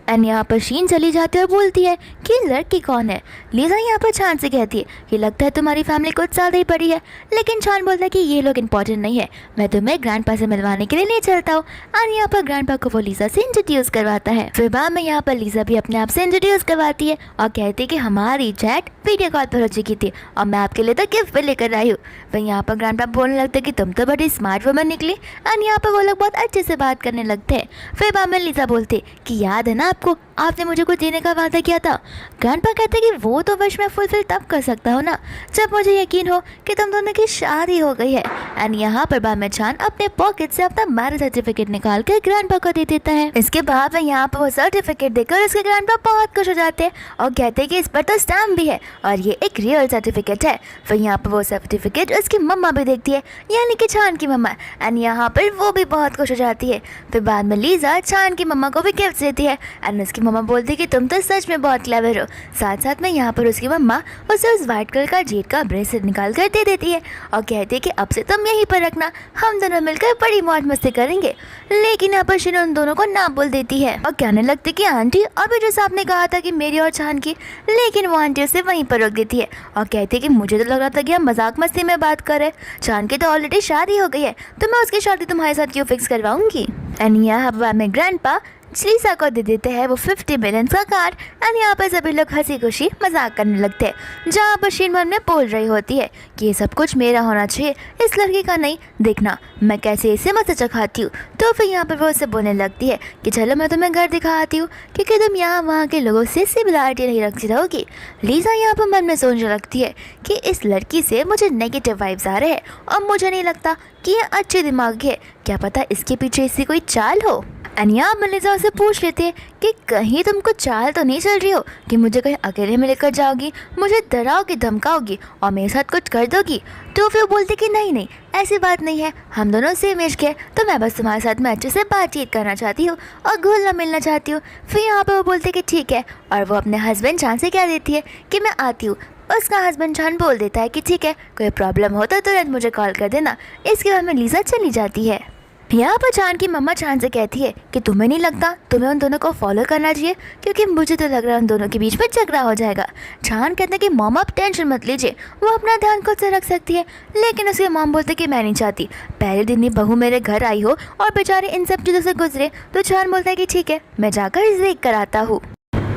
एंड यहाँ पर शीन चली जाती है और बोलती है कि लड़की कौन है। लीजा यहाँ पर चांद से कहती है कि लगता है तुम्हारी फैमिली कुछ ज़्यादा ही बड़ी है, लेकिन चांद बोलता है कि ये लोग इंपॉर्टेंट नहीं है, मैं तुम्हें ग्रैंडपा से मिलवाने के लिए ले चलता हूँ। और यहाँ पर ग्रैंडपा को वो लीजा से इंट्रोड्यूस करवाता है। फिर बाद में यहाँ पर लीजा भी अपने आप से इंट्रोड्यूस करवाती है और कहती है कि हमारी चैट वीडियो कॉल पर हो चुकी थी और मैं आपके लिए तो गिफ्ट भी लेकर आई हूँ। फिर यहाँ पर ग्रैंडपा बोलने लगते हैं कि तुम तो बड़ी स्मार्ट वुमन निकली। एंड यहाँ पर वो लोग बहुत अच्छे से बात करने लगते हैं। फिर बाद में लीजा बोलती कि याद है ना आपको, आपने मुझे कुछ देने का वादा किया था। ग्रैंडपा कहते कि वो तो विश मैं फुलफिल तब कर सकता हूँ ना जब मुझे यकीन हो कि तुम दोनों की शादी हो गई है। एंड यहाँ पर बामे चान अपने पॉकेट से अपना मैरिज सर्टिफिकेट निकाल कर ग्रैंडपा को दे देता है। इसके बाद में यहाँ पर वो सर्टिफिकेट देकर उसके ग्रैंडपा बहुत खुश हो जाते हैं और कहते हैं कि इस पर तो स्टैम्प भी है और ये एक रियल सर्टिफिकेट है। फिर यहाँ पर वो सर्टिफिकेट उसकी मम्मा भी देखती है, यानी कि चान की मम्मा। एंड यहाँ पर वो भी बहुत खुश हो जाती है। फिर बाद में लीजा चान की मम्मा को भी गिफ्ट देती है एंड उसकी मम्मा बोलती है कि तुम तो सच में बहुत क्लेवर हो। साथ साथ में यहाँ पर उसकी मम्मा उसे उस वाइट कलर का जेड का ब्रेसलेट निकाल कर दे देती है और कहती है कि अब से तुम यहीं पर रखना, हम दोनों मिलकर बड़ी मौज मस्ती करेंगे। लेकिन यहाँ पर शीन उन दोनों को ना बोल देती है और कहने लगती कि आंटी अभी जैसे आपने कहा था कि मेरी और चान की, लेकिन वो आंटी उसे वहीं पर रोक देती है और कहती है कि मुझे तो लग रहा था कि हम मजाक मस्ती में बात कर रहे, चान की तो ऑलरेडी शादी हो गई है तो मैं उसकी शादी तुम्हारे साथ क्यों फिक्स करवाऊंगी। एंड यहाँ में ग्रैंडपा लीसा को दे देते हैं वो 50 मिलियन का कार। एंड यहाँ पर सभी लोग हंसी खुशी मजाक करने लगते हैं, जहाँ पर शीन मन में बोल रही होती है कि ये सब कुछ मेरा होना चाहिए, इस लड़की का नहीं, देखना मैं कैसे इसे मजे चखाती हूँ। तो फिर यहाँ पर वो उससे बोलने लगती है कि चलो मैं तुम्हें घर दिखाती हूँ क्योंकि तुम यहाँ वहाँ के लोगों से सिमिलरिटी नहीं रखती रहोगी। लीसा यहाँ पर मन में सोचने लगती है कि इस लड़की से मुझे नेगेटिव वाइब्स आ रहे हैं और मुझे नहीं लगता कि ये अच्छे दिमाग की है, क्या पता इसके पीछे इसकी कोई चाल हो। एंड यहाँ मलिजा से पूछ लेते हैं कि कहीं तुमको चाल तो नहीं चल रही हो कि मुझे कहीं अकेले में लेकर जाओगी, मुझे डराओगी धमकाओगी और मेरे साथ कुछ कर दोगी। तो फिर बोलते कि नहीं नहीं ऐसी बात नहीं है, हम दोनों सेम एज के, तो मैं बस तुम्हारे साथ में अच्छे से बातचीत करना चाहती हूँ और घुलना मिलना चाहती हूँ। फिर यहाँ पर वो बोलते कि ठीक है और वो अपने हस्बैंड चान से क्या देती है कि मैं आती हूँ। उसका हस्बैंड चान बोल देता है कि ठीक है कोई प्रॉब्लम हो तो तुरंत मुझे कॉल कर देना। इसके बाद में लीजा चली जाती है। यहाँ पर चान की मम्मा चान से कहती है कि तुम्हें नहीं लगता तुम्हें उन दोनों को फॉलो करना चाहिए क्योंकि मुझे तो लग रहा है उन दोनों के बीच में झगड़ा हो जाएगा। चान कहते हैं कि मॉम आप टेंशन मत लीजिए, वो अपना ध्यान खुद से रख सकती है। लेकिन उसके मॉम बोलते कि मैं नहीं चाहती पहले दिन ही बहू मेरे घर आई हो और बेचारे इन सब चीज़ों से गुजरे। तो चान बोलता है कि ठीक है मैं जाकर देख कर आता हूँ।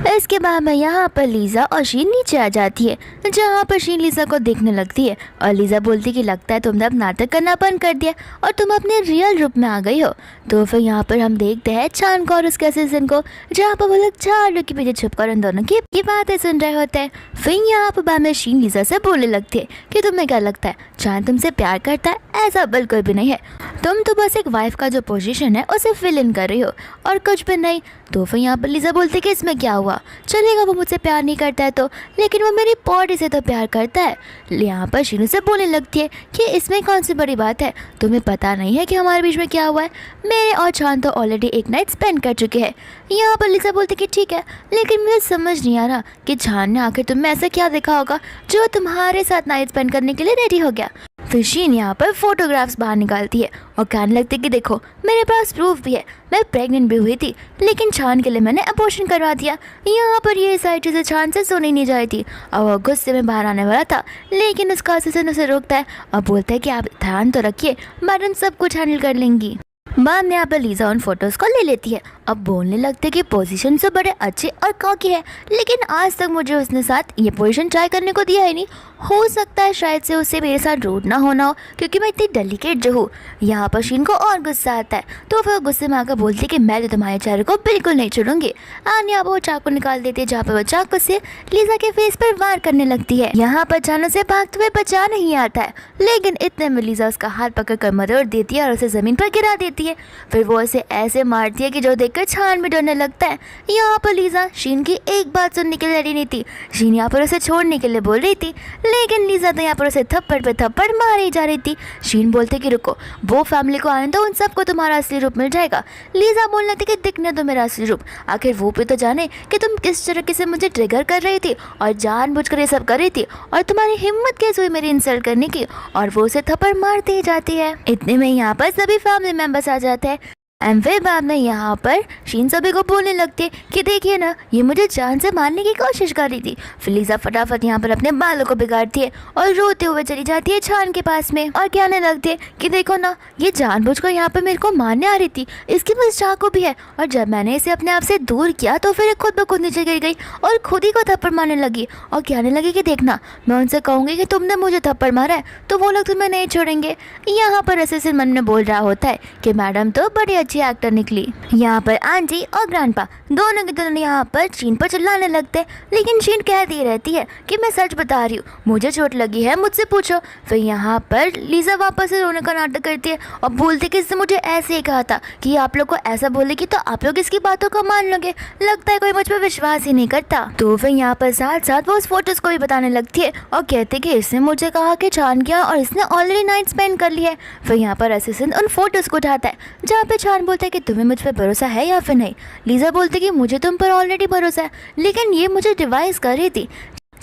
इसके बाद में यहाँ पर लीजा और शीन नीचे आ जाती है, जहाँ पर शीन लीजा को देखने लगती है और लीजा बोलती कि लगता है तुमने अब नाटक करना बंद कर दिया और तुम अपने रियल रूप में आ गई हो। तो फिर यहाँ पर हम देखते हैं चान को और उसके असिस्टेंट को, जहाँ पर वो लोग झाड़ू के पीछे छुपकर उन दोनों की बातें सुन रहे होते हैं। फिर यहाँ पर बाद में शीन लीजा से बोलने लगती है कि तुम्हें क्या लगता है चान तुमसे प्यार करता है? ऐसा बिल्कुल भी नहीं है, तुम तो बस एक वाइफ का जो पोजीशन है उसे फिल इन कर रही हो और कुछ भी नहीं। तो फिर यहाँ पर लीजा बोलती कि इसमें क्या हुआ, चलेगा वो मुझसे प्यार नहीं करता है तो, लेकिन वो मेरी बॉडी से तो प्यार करता है। यहाँ पर शीनू से बोलने लगती है कि इसमें कौन सी बड़ी बात है, तुम्हें पता नहीं है कि हमारे बीच में क्या हुआ है, मेरे और चान तो ऑलरेडी एक नाइट स्पेंड कर चुके हैं। यहाँ पर लीजा बोलती कि ठीक है लेकिन मुझे समझ नहीं आ रहा कि चान ने आखिर तुम्हें ऐसा क्या देखा होगा जो तुम्हारे साथ नाइट स्पेंड करने के लिए रेडी हो गया। फिर शीन यहाँ पर फोटोग्राफ्स बाहर निकालती है और कहने लगती है कि देखो मेरे पास प्रूफ भी है, मैं प्रेग्नेंट भी हुई थी लेकिन चान के लिए मैंने अबॉर्शन करवा दिया। यहाँ पर ये सारी चीज़ें चान से सुनी नहीं जा रही थी और वो गुस्से में बाहर आने वाला था, लेकिन उसका असिस्टेंट उसे रोकता है और बोलता है कि आप ध्यान तो रखिए, मैडम सब कुछ हैंडल कर लेंगी। बाद में यहाँ पर लीजा उन फोटोज़ को ले लेती है। अब बोलने लगते कि पोजीशन से बड़े अच्छे और कॉकी है, लेकिन आज तक मुझे उसने साथ ये पोजीशन ट्राई करने को दिया ही नहीं। हो सकता है शायद से उससे मेरे साथ रूड ना होना हो क्योंकि मैं इतनी डेलिकेट जो हूँ। यहाँ पर शीन को और गुस्सा आता है तो फिर गुस्से में आकर बोलती कि मैं तो तुम्हारे चेहरे को बिल्कुल नहीं छोड़ूंगी। और यहाँ पर वो चाकू निकाल देती है, जहाँ पर वो चाकू से लीजा के फेस पर वार करने लगती है। यहाँ पर चान से भागते हुए बचा नहीं आता है, लेकिन इतने में लीजा उसका हाथ पकड़ कर मरोड़ देती है और उसे ज़मीन पर गिरा देती है। फिर वो उसे ऐसे मारती है कि जो देखकर चान भी डरने लगता है। यहाँ पर लीजा शीन की एक बात सुनने के लिए रेडी नहीं थी। शीन यहाँ पर उसे छोड़ने के लिए बोल रही थी, लेकिन लीजा तो यहाँ पर उसे थप्पड़ पे थप्पड़ मारी जा रही थी। शीन बोलते कि रुको, वो फैमिली को आने दो, उन सबको तुम्हारा असली रूप मिल जाएगा। लीजा बोलने थी कि दिखने दो मेरा असली रूप, आखिर वो भी तो जाने कि तुम किस तरीके से मुझे ट्रिगर कर रही थी और जानबूझकर ये सब कर रही थी, और तुम्हारी हिम्मत कैसे हुई मेरी इंसल्ट करने की। और वो उसे थप्पड़ मारते ही जाती है। इतने में यहाँ पर सभी फैमिली मेंबर्स आ जाते हैं। एंड फिर बाद में यहाँ पर शीन सभी को बोलने लगती है कि देखिए ना, ये मुझे जान से मारने की कोशिश कर रही थी। फिर लीजा फटाफट यहाँ पर अपने बालों को बिगाड़ती है और रोते हुए चली जाती है चान के पास में और कहने लगती है कि देखो ना, ये जानबूझकर यहाँ पर मेरे को मारने आ रही थी, इसके पास चाकू भी है, और जब मैंने इसे अपने आप से दूर किया तो फिर खुद ब खुद नीचे गिर गई और खुद ही को थप्पड़ मारने लगी और कहने लगी कि देखना, मैं उनसे कहूँगी कि तुमने मुझे थप्पड़ मारा है तो वो लोग तुम्हें नहीं छोड़ेंगे। यहाँ पर असिस्टेंट मन में बोल रहा होता है कि मैडम तो बड़ी अच्छी अच्छी एक्टर निकली। यहाँ पर आंटी और ग्रैंडपा दोनों के दोनों यहाँ पर शीन पर चिल्लाने लगते, लेकिन शीन कहती रहती है कि मैं सच बता रही हूँ, मुझे चोट लगी है, मुझसे पूछो। फिर यहाँ पर लीजा वापस से रोने का नाटक करती है और बोलती कि इसने मुझे ऐसे ही कहा था कि आप लोग को ऐसा बोलेगी तो आप लोग इसकी बातों को मान लोगे, लगता है कोई मुझ पर विश्वास ही नहीं करता। तो फिर यहाँ पर साथ साथ वो उस फोटोज को भी बताने लगती है और कहते कि इसने मुझे कहा कि छान किया और इसने ऑलरेडी नाइट स्पेंड कर ली है। फिर यहाँ पर असिस्टेंट उन फोटोज को उठाता है जहाँ पे छान बोलता है कि तुम्हें मुझ पर भरोसा है या फिर नहीं। लीजा बोलती कि मुझे तुम पर ऑलरेडी भरोसा है, लेकिन ये मुझे डिवाइस कर रही थी।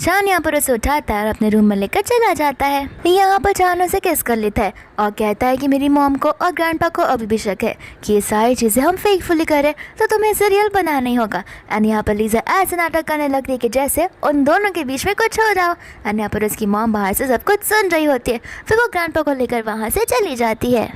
छान यहाँ पर उसे उठाता है और अपने रूम में लेकर चला जाता है। यहाँ पर छान उसे किस कर लेता है और कहता है कि मेरी मॉम को और ग्रैंडपा को अभी भी शक है कि ये सारी चीज़ें हम फेकफुली करें, तो तुम्हें इसे रियल बनाना ही होगा। एंड यहाँ पर लीजा ऐसे नाटक करने लगती है कि जैसे उन दोनों के बीच में कुछ हो रहा हो। एंड यहाँ पर उसकी मॉम बाहर से सब कुछ सुन रही होती है, फिर वो ग्रैंडपा को लेकर वहाँ से चली जाती है।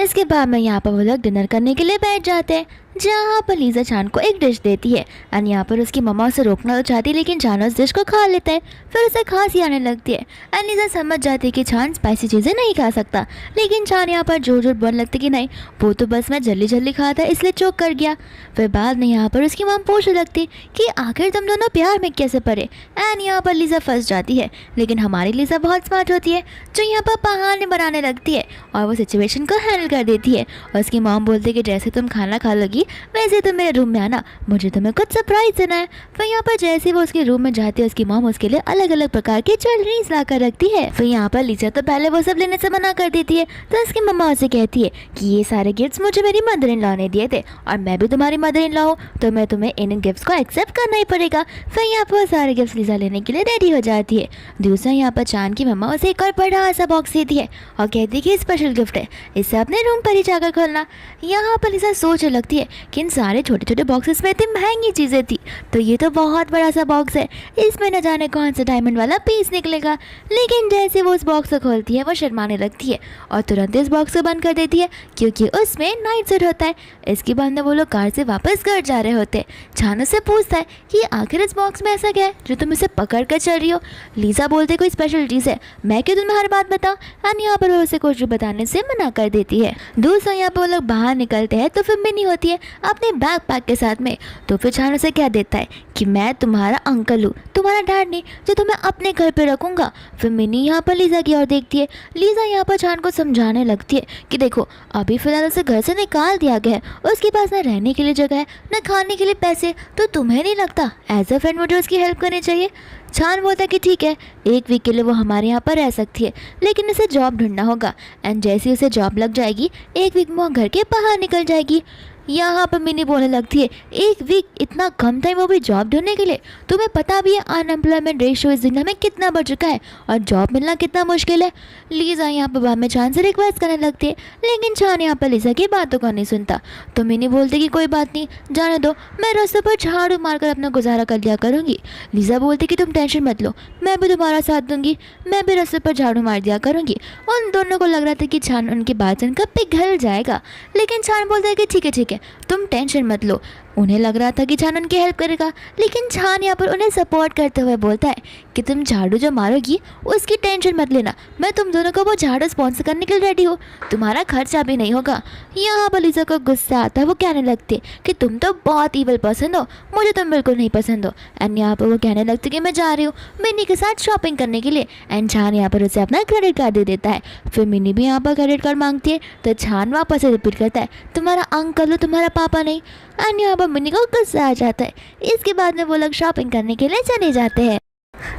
इसके बाद में यहाँ पर वो लोग डिनर करने के लिए बैठ जाते हैं, जहाँ पर लीजा छान को एक डिश देती है। एंड यहाँ पर उसकी मम्मा उसे रोकना तो चाहती है, लेकिन छान उस डिश को खा लेता है। फिर उसे खांसी आने लगती है एंड लीजा समझ जाती है कि छान स्पाइसी चीज़ें नहीं खा सकता, लेकिन छान यहाँ पर जोर जोर बोलने लगती कि नहीं, वो तो बस मैं जल्दी जल्दी खाता था इसलिए चोक कर गया। फिर बाद में यहाँ पर उसकी मम पूछने लगती कि आखिर तुम दोनों प्यार में कैसे पड़े। एंड यहाँ पर लीजा फंस जाती है, लेकिन हमारी लीजा बहुत स्मार्ट होती है जो यहाँ पर बहाने बनाने लगती है और वो सिचुएशन को हैंडल कर देती है। और उसकी मॉम बोलती है कि जैसे तुम खाना खा लोगी वैसे तुम मेरे रूम में आना, मुझे तुम्हें कुछ सरप्राइज देना है। फिर यहाँ पर जैसे ही वो उसके रूम में जाती है, उसकी मॉम उसके लिए अलग अलग प्रकार की ज्वेलरीज ला कर रखती है। फिर यहाँ पर लीजा तो पहले वो सब लेने से मना कर देती है, तो उसकी मम्मा उसे कहती है कि ये सारे गिफ्ट्स मुझे मेरी मदर इन लॉ ने दिए थे और मैं भी तुम्हारी मदर इन लॉ हूँ, तो मैं तुम्हें इन गिफ्ट्स को एक्सेप्ट करना ही पड़ेगा। फिर यहाँ पर सारे गिफ्ट्स लीजा लेने के लिए रेडी हो जाती है। दूसरा यहाँ पर चांद की मम्मा उसे एक और बड़ा सा बॉक्स देती है और कहती है कि स्पेशल गिफ्ट है, इसे अपने रूम पर ही जाकर खोलना। यहाँ पर लीजा सोचने लगती है कि इन सारे छोटे छोटे बॉक्सेस में इतनी महंगी चीज़ें थी, तो ये तो बहुत बड़ा सा बॉक्स है, इसमें न जाने कौन सा डायमंड वाला पीस निकलेगा। लेकिन जैसे वो उस बॉक्स को खोलती है वो शर्माने लगती है और तुरंत इस बॉक्स को बंद कर देती है, क्योंकि उसमें नाइट सूट होता है। इसके बाद में वो लोग कार से वापस घर जा रहे होते हैं। छान से पूछता है कि आखिर इस बॉक्स में ऐसा क्या है जो तुम इसे पकड़ कर चल रही हो। लीजा बोलते कोई स्पेशल चीज़ है, मैं क्यों तुम्हें हर बात बताऊँ। एंड यहाँ पर वो उसे कुछ भी बताने से मना कर देती है। दूसरा यहाँ पर वो लोग बाहर निकलते हैं तो फिर मिनी होती है अपने बैग पैक के साथ में, तो फिर छान उसे क्या देता है कि मैं तुम्हारा अंकल हूँ, तुम्हारा डैड नहीं, जो तुम्हें अपने घर पे रखूँगा। फिर मिनी यहाँ पर लीजा की ओर देखती है। लीजा यहाँ पर छान को समझाने लगती है कि देखो अभी फ़िलहाल उसे घर से निकाल दिया गया है, उसके पास ना रहने के लिए जगह है ना खाने के लिए पैसे, तो तुम्हें नहीं लगता एज अ फ्रेंड मुझे उसकी हेल्प करनी चाहिए। छान बोलता है कि ठीक है, एक वीक के लिए वो हमारे यहाँ पर रह सकती है, लेकिन उसे जॉब ढूंढना होगा। एंड जैसे ही उसे जॉब लग जाएगी एक वीक में वो घर के बाहर निकल जाएगी। यहाँ पर मिनी बोलने लगती है एक वीक इतना कम टाइम, वो भी जॉब ढूंढने के लिए। तुम्हें पता भी है अनएम्प्लॉयमेंट रेशियो इस दुनिया में कितना बढ़ चुका है और जॉब मिलना कितना मुश्किल है। लीजा यहाँ पर बाद में छान से रिक्वेस्ट करने लगती है, लेकिन छान यहाँ पर लीजा की बातों को नहीं सुनता। तो मिनी बोलती कि कोई बात नहीं, जाने दो, मैं रास्ते पर झाड़ू मारकर अपना गुजारा कर लिया करूँगी। लीजा बोलती कि तुम टेंशन मत लो, मैं भी तुम्हारा साथ दूंगी, मैं भी रास्ते पर झाड़ू मार दिया करूँगी। उन दोनों को लग रहा था कि छान उनकी बात सुनकर पिघल जाएगा, लेकिन छान बोलता है कि ठीक है तुम टेंशन मत लो। उन्हें लग रहा था कि छान उनकी हेल्प करेगा, लेकिन छान यहाँ पर उन्हें सपोर्ट करते हुए बोलता है कि तुम झाड़ू जो मारोगी उसकी टेंशन मत लेना, मैं तुम दोनों को वो झाड़ू स्पॉन्सर करने के लिए रेडी हूँ, तुम्हारा खर्चा भी नहीं होगा। यहाँ पर लीजा को गुस्सा आता है, वो कहने लगती है कि तुम तो बहुत ईवल पसंद हो, मुझे तुम बिल्कुल नहीं पसंद हो। एंड यहाँ पर वो कहने लगती कि मैं जा रही हूँ मिनी के साथ शॉपिंग करने के लिए। एंड छान यहाँ पर उसे अपना क्रेडिट कार्ड दे देता है। फिर मिनी भी यहाँ पर क्रेडिट कार्ड मांगती है, तो छान वापस से रिपीट करता है तुम्हारा अंकल हो, तुम्हारा पापा नहीं। एंड यहाँ पर मिनी को गुस्सा आ जाता है। इसके बाद में वो लोग शॉपिंग करने के लिए चले जाते हैं।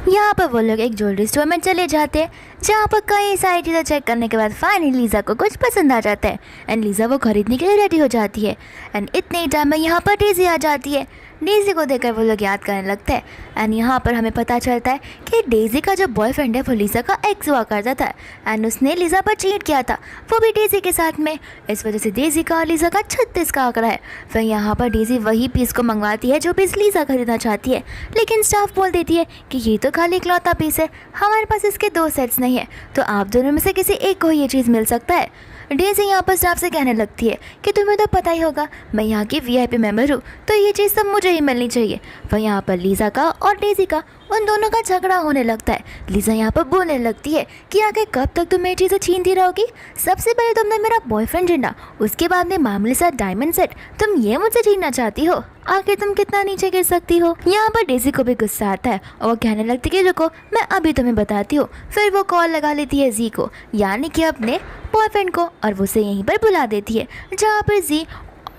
यहाँ पर वो लोग एक ज्वेलरी स्टोर में चले जाते हैं, जहाँ पर कई सारी चीज़ें चेक करने के बाद फाइनली लीजा को कुछ पसंद आ जाता है। एंड लीजा वो खरीदने के लिए रेडी हो जाती है। एंड इतने टाइम में यहाँ पर डेज़ी आ जाती है। डेज़ी को देखकर वो लोग याद करने लगते हैं। एंड यहाँ पर हमें पता चलता है कि डेज़ी का जो बॉयफ्रेंड है वो लीजा का एक्स हुआ करता था, एंड उसने लीजा पर चीट किया था, वो भी डेज़ी के साथ में। इस वजह से डेज़ी का और लीजा का 36 का आंकड़ा है। फिर यहाँ पर डेज़ी वही पीस को मंगवाती है जो पीस लीजा खरीदना चाहती है, लेकिन स्टाफ बोल देती है कि ये तो खाली इकलौता पीस है, हमारे पास इसके 2 सेट्स नहीं है, तो आप दोनों में से किसी एक को ये चीज़ मिल सकता है। डेज़ी यहाँ पर स्टाफ से कहने लगती है कि तुम्हें तो पता ही होगा मैं यहाँ की VIP मेंबर हूँ, तो ये चीज़ सब मुझे ही मिलनी चाहिए। वह यहाँ पर लीजा का और डेज़ी का उन दोनों का झगड़ा होने लगता है। लीजा यहाँ पर बोलने लगती है कि आखिर कब तक तुम मेरी चीज़ें छीनती रहोगी। सबसे पहले तुमने मेरा बॉयफ्रेंड छीना, उसके बाद में मामूली सा डायमंड सेट, तुम ये मुझसे छीनना चाहती हो। आखिर तुम कितना नीचे गिर सकती हो। यहाँ पर डेजी को भी गुस्सा आता है और वो कहने लगती है कि रुको मैं अभी तुम्हें बताती हूँ। फिर वो कॉल लगा लेती है जी को, यानी कि अपने बॉयफ्रेंड को, और वो उसे यहीं पर बुला देती है, जहाँ पर जी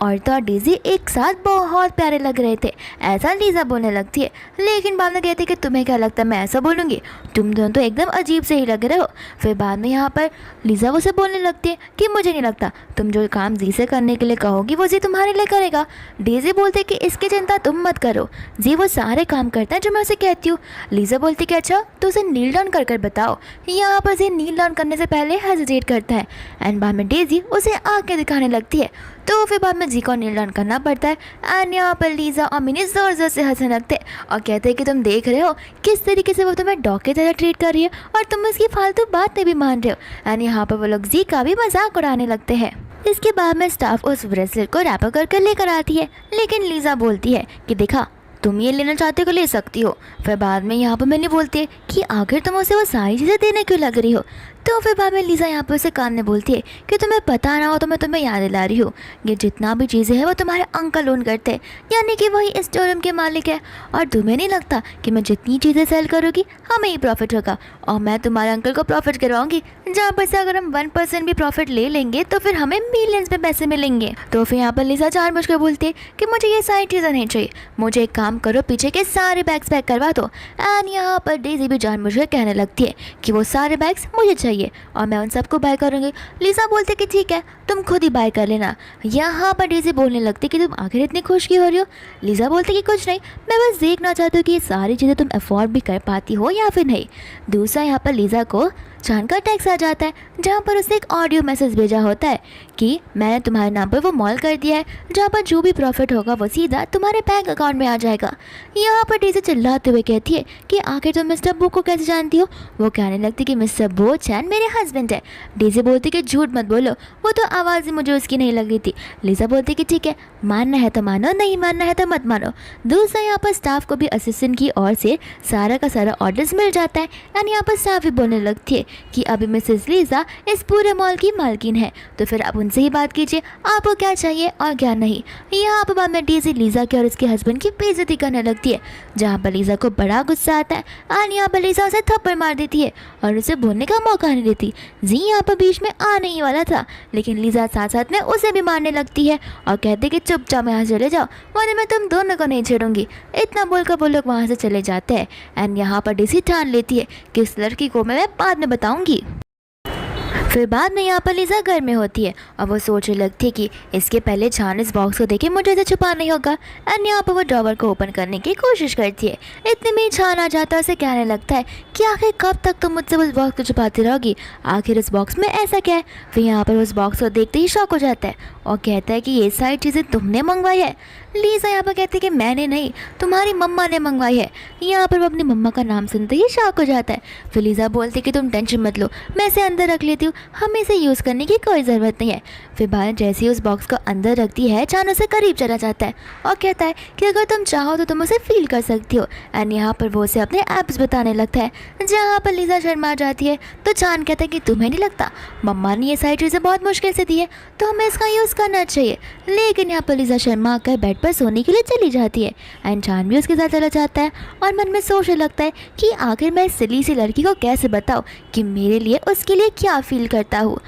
और तो डेजी एक साथ बहुत प्यारे लग रहे थे, ऐसा लीजा बोलने लगती है। लेकिन बाद में कहती है कि तुम्हें क्या लगता है मैं ऐसा बोलूँगी, तुम दोनों तो एकदम अजीब से ही लग रहे हो। फिर बाद में यहाँ पर लीजा उसे बोलने लगती है कि मुझे नहीं लगता तुम जो काम जी से करने के लिए कहोगी वो जी तुम्हारे लिए करेगा। डेजी बोलते कि इसकी चिंता तुम मत करो, जी वो सारे काम करता है जो मैं उसे कहती हूँ। लीजा बोलती कि अच्छा तो उसे नील डाउन कर कर बताओ। यहाँ पर जी नील डाउन करने से पहले हेजिटेट करता है एंड बाद में डेजी उसे आके दिखाने लगती है। तो फिर बाद में जी को नील डाउन करना पड़ता है एंड यहाँ पर लीजा और मिनी ज़ोर ज़ोर से हंसने लगते हैं और कहते हैं कि तुम देख रहे हो किस तरीके से वो तुम्हें डॉग की तरह ट्रीट कर रही है और तुम उसकी फालतू बातें भी मान रहे हो। एंड यहाँ पर वो लोग जी का भी मजाक उड़ाने लगते हैं। इसके बाद में स्टाफ उस ब्रेसलेट को रैपर करके लेकर आती है, लेकिन लीजा बोलती है कि देखा तुम ये लेना चाहते हो ले सकती हो। फिर बाद में यहाँ पर मैंने बोलती है कि आखिर तुम उसे वो सारी चीज़ें देने क्यों लग रही हो। तो फिर बाद में लीजा यहाँ पर उसे कान में बोलती है कि तुम्हें पता ना हो तो मैं तुम्हें याद दिला रही हूँ, ये जितना भी चीज़ें हैं वो तुम्हारे अंकल ओन करते हैं, यानी कि वही इस शोरूम के मालिक है। और तुम्हें नहीं लगता कि मैं जितनी चीज़ें सेल करूँगी हमें ही प्रॉफिट होगा और मैं तुम्हारे अंकल को प्रॉफिट करवाऊँगी, जहाँ पर से अगर हम 1% भी प्रॉफिट ले लेंगे तो फिर हमें मिलियंस में पैसे मिलेंगे। तो फिर यहाँ पर लीजा जानबूझकर बोलती है कि मुझे ये सारी चीज़ें नहीं चाहिए, मुझे एक काम करो पीछे के सारे बैग्स पैक करवा दो। एंड यहाँ पर डेजी भी जानबूझकर कहने लगती है कि वो सारे बैग्स मुझे चाहिए और मैं उन सबको बाय करूँगी। लीजा बोलते कि ठीक है तुम खुद ही बाय कर लेना। यहाँ पर डेजी बोलने लगती कि तुम आखिर इतनी खुश क्यों हो रही हो। लीजा बोलते कि कुछ नहीं, मैं बस देखना चाहती हूँ कि ये सारी चीज़ें तुम अफोर्ड भी कर पाती हो या फिर नहीं। दूसरा यहाँ पर लीजा को चांद का टैक्स आ जाता है, जहाँ पर उसने एक ऑडियो मैसेज भेजा होता है कि मैंने तुम्हारे नाम पर वो मॉल कर दिया है, जहाँ पर जो भी प्रॉफिट होगा वो सीधा तुम्हारे बैंक अकाउंट में आ जाएगा। यहाँ पर डेजी चिल्लाते हुए कहती है कि आखिर तुम मिस्टर बो को कैसे जानती हो। वो कहने लगती कि मिस्टर बो चैन मेरे हस्बैंड है। डेजी बोलती कि झूठ मत बोलो, वो तो आवाज़ ही मुझे उसकी नहीं लग रही थी। लीजा बोलती कि ठीक है मानना है तो मानो, नहीं मानना है तो मत मानो। दूसरा यहाँ पर स्टाफ को भी असिस्टेंट की ओर से सारा का सारा ऑर्डर्स मिल जाता है एंड यहाँ पर स्टाफ भी बोलने लगती है कि अभी मिसेस लीजा इस पूरे मॉल की मालकिन है, तो फिर आप उनसे ही बात कीजिए आपको क्या चाहिए और क्या नहीं। यहाँ पर बाद में डेजी लीजा के और उसके हस्बैंड की बेइज्जती करने लगती है, जहाँ पर लीजा को बड़ा गुस्सा आता है और यहाँ पर लीजा उसे थप्पड़ मार देती है और उसे बोलने का मौका नहीं देती। जी यहाँ पर बीच में आने ही वाला था, लेकिन लीजा साथ साथ में उसे भी मारने लगती है और कहते कि चुपचाप यहाँ चले जाओ वरना मैं तुम दोनों को नहीं छेड़ूंगी। इतना बोलकर वो लोग वहाँ से चले जाते हैं एंड यहाँ पर डेजी ठान लेती है कि इस लड़की को मैं बाद में बताऊंगी। फिर बाद में यहाँ पर लीजा घर में होती है और वो सोचने लगती है कि इसके पहले छान इस बॉक्स को देखे मुझे इसे छुपा नहीं होगा। एंड यहाँ पर वो ड्रॉवर को ओपन करने की कोशिश करती है, इतने में छान आ जाता है। उसे कहने लगता है कि आखिर कब तक तुम मुझसे उस बॉक्स को छुपाती रहोगी, आखिर इस बॉक्स में ऐसा क्या है। फिर यहाँ पर उस बॉक्स को देखते ही शॉक हो जाता है और कहता है कि ये सारी चीज़ें तुमने मंगवाई है। लीजा यहाँ पर कहती है कि मैंने नहीं, तुम्हारी मम्मा ने मंगवाई है। यहाँ पर वो अपनी मम्मा का नाम सुनते ही शॉक हो जाता है। फिर लीजा बोलती है कि तुम टेंशन मत लो, मैं इसे अंदर रख लेती हूँ, हमें इसे यूज़ करने की कोई ज़रूरत नहीं है। फिर भारत जैसे ही उस बॉक्स को अंदर रखती है चान उसे करीब चला जाता है और कहता है कि अगर तुम चाहो तो तुम उसे फील कर सकती हो। एंड यहाँ पर वो उसे अपने ऐप्स बताने लगता है, जहाँ पर लीजा शर्मा जाती है। तो चान कहता है कि तुम्हें नहीं लगता मम्मा ने ये सारी चीज़ें बहुत मुश्किल से दी है तो हमें इसका यूज़ करना चाहिए। लेकिन यहाँ पर लीजा शर्मा आकर बेड पर सोने के लिए चली जाती है एंड चान भी उसके साथ चला जाता है और मन में सोचने लगता है कि आखिर मैं इस सिली सी लड़की को कैसे बताऊँ कि मेरे लिए उसके लिए क्या फील करता हूँ।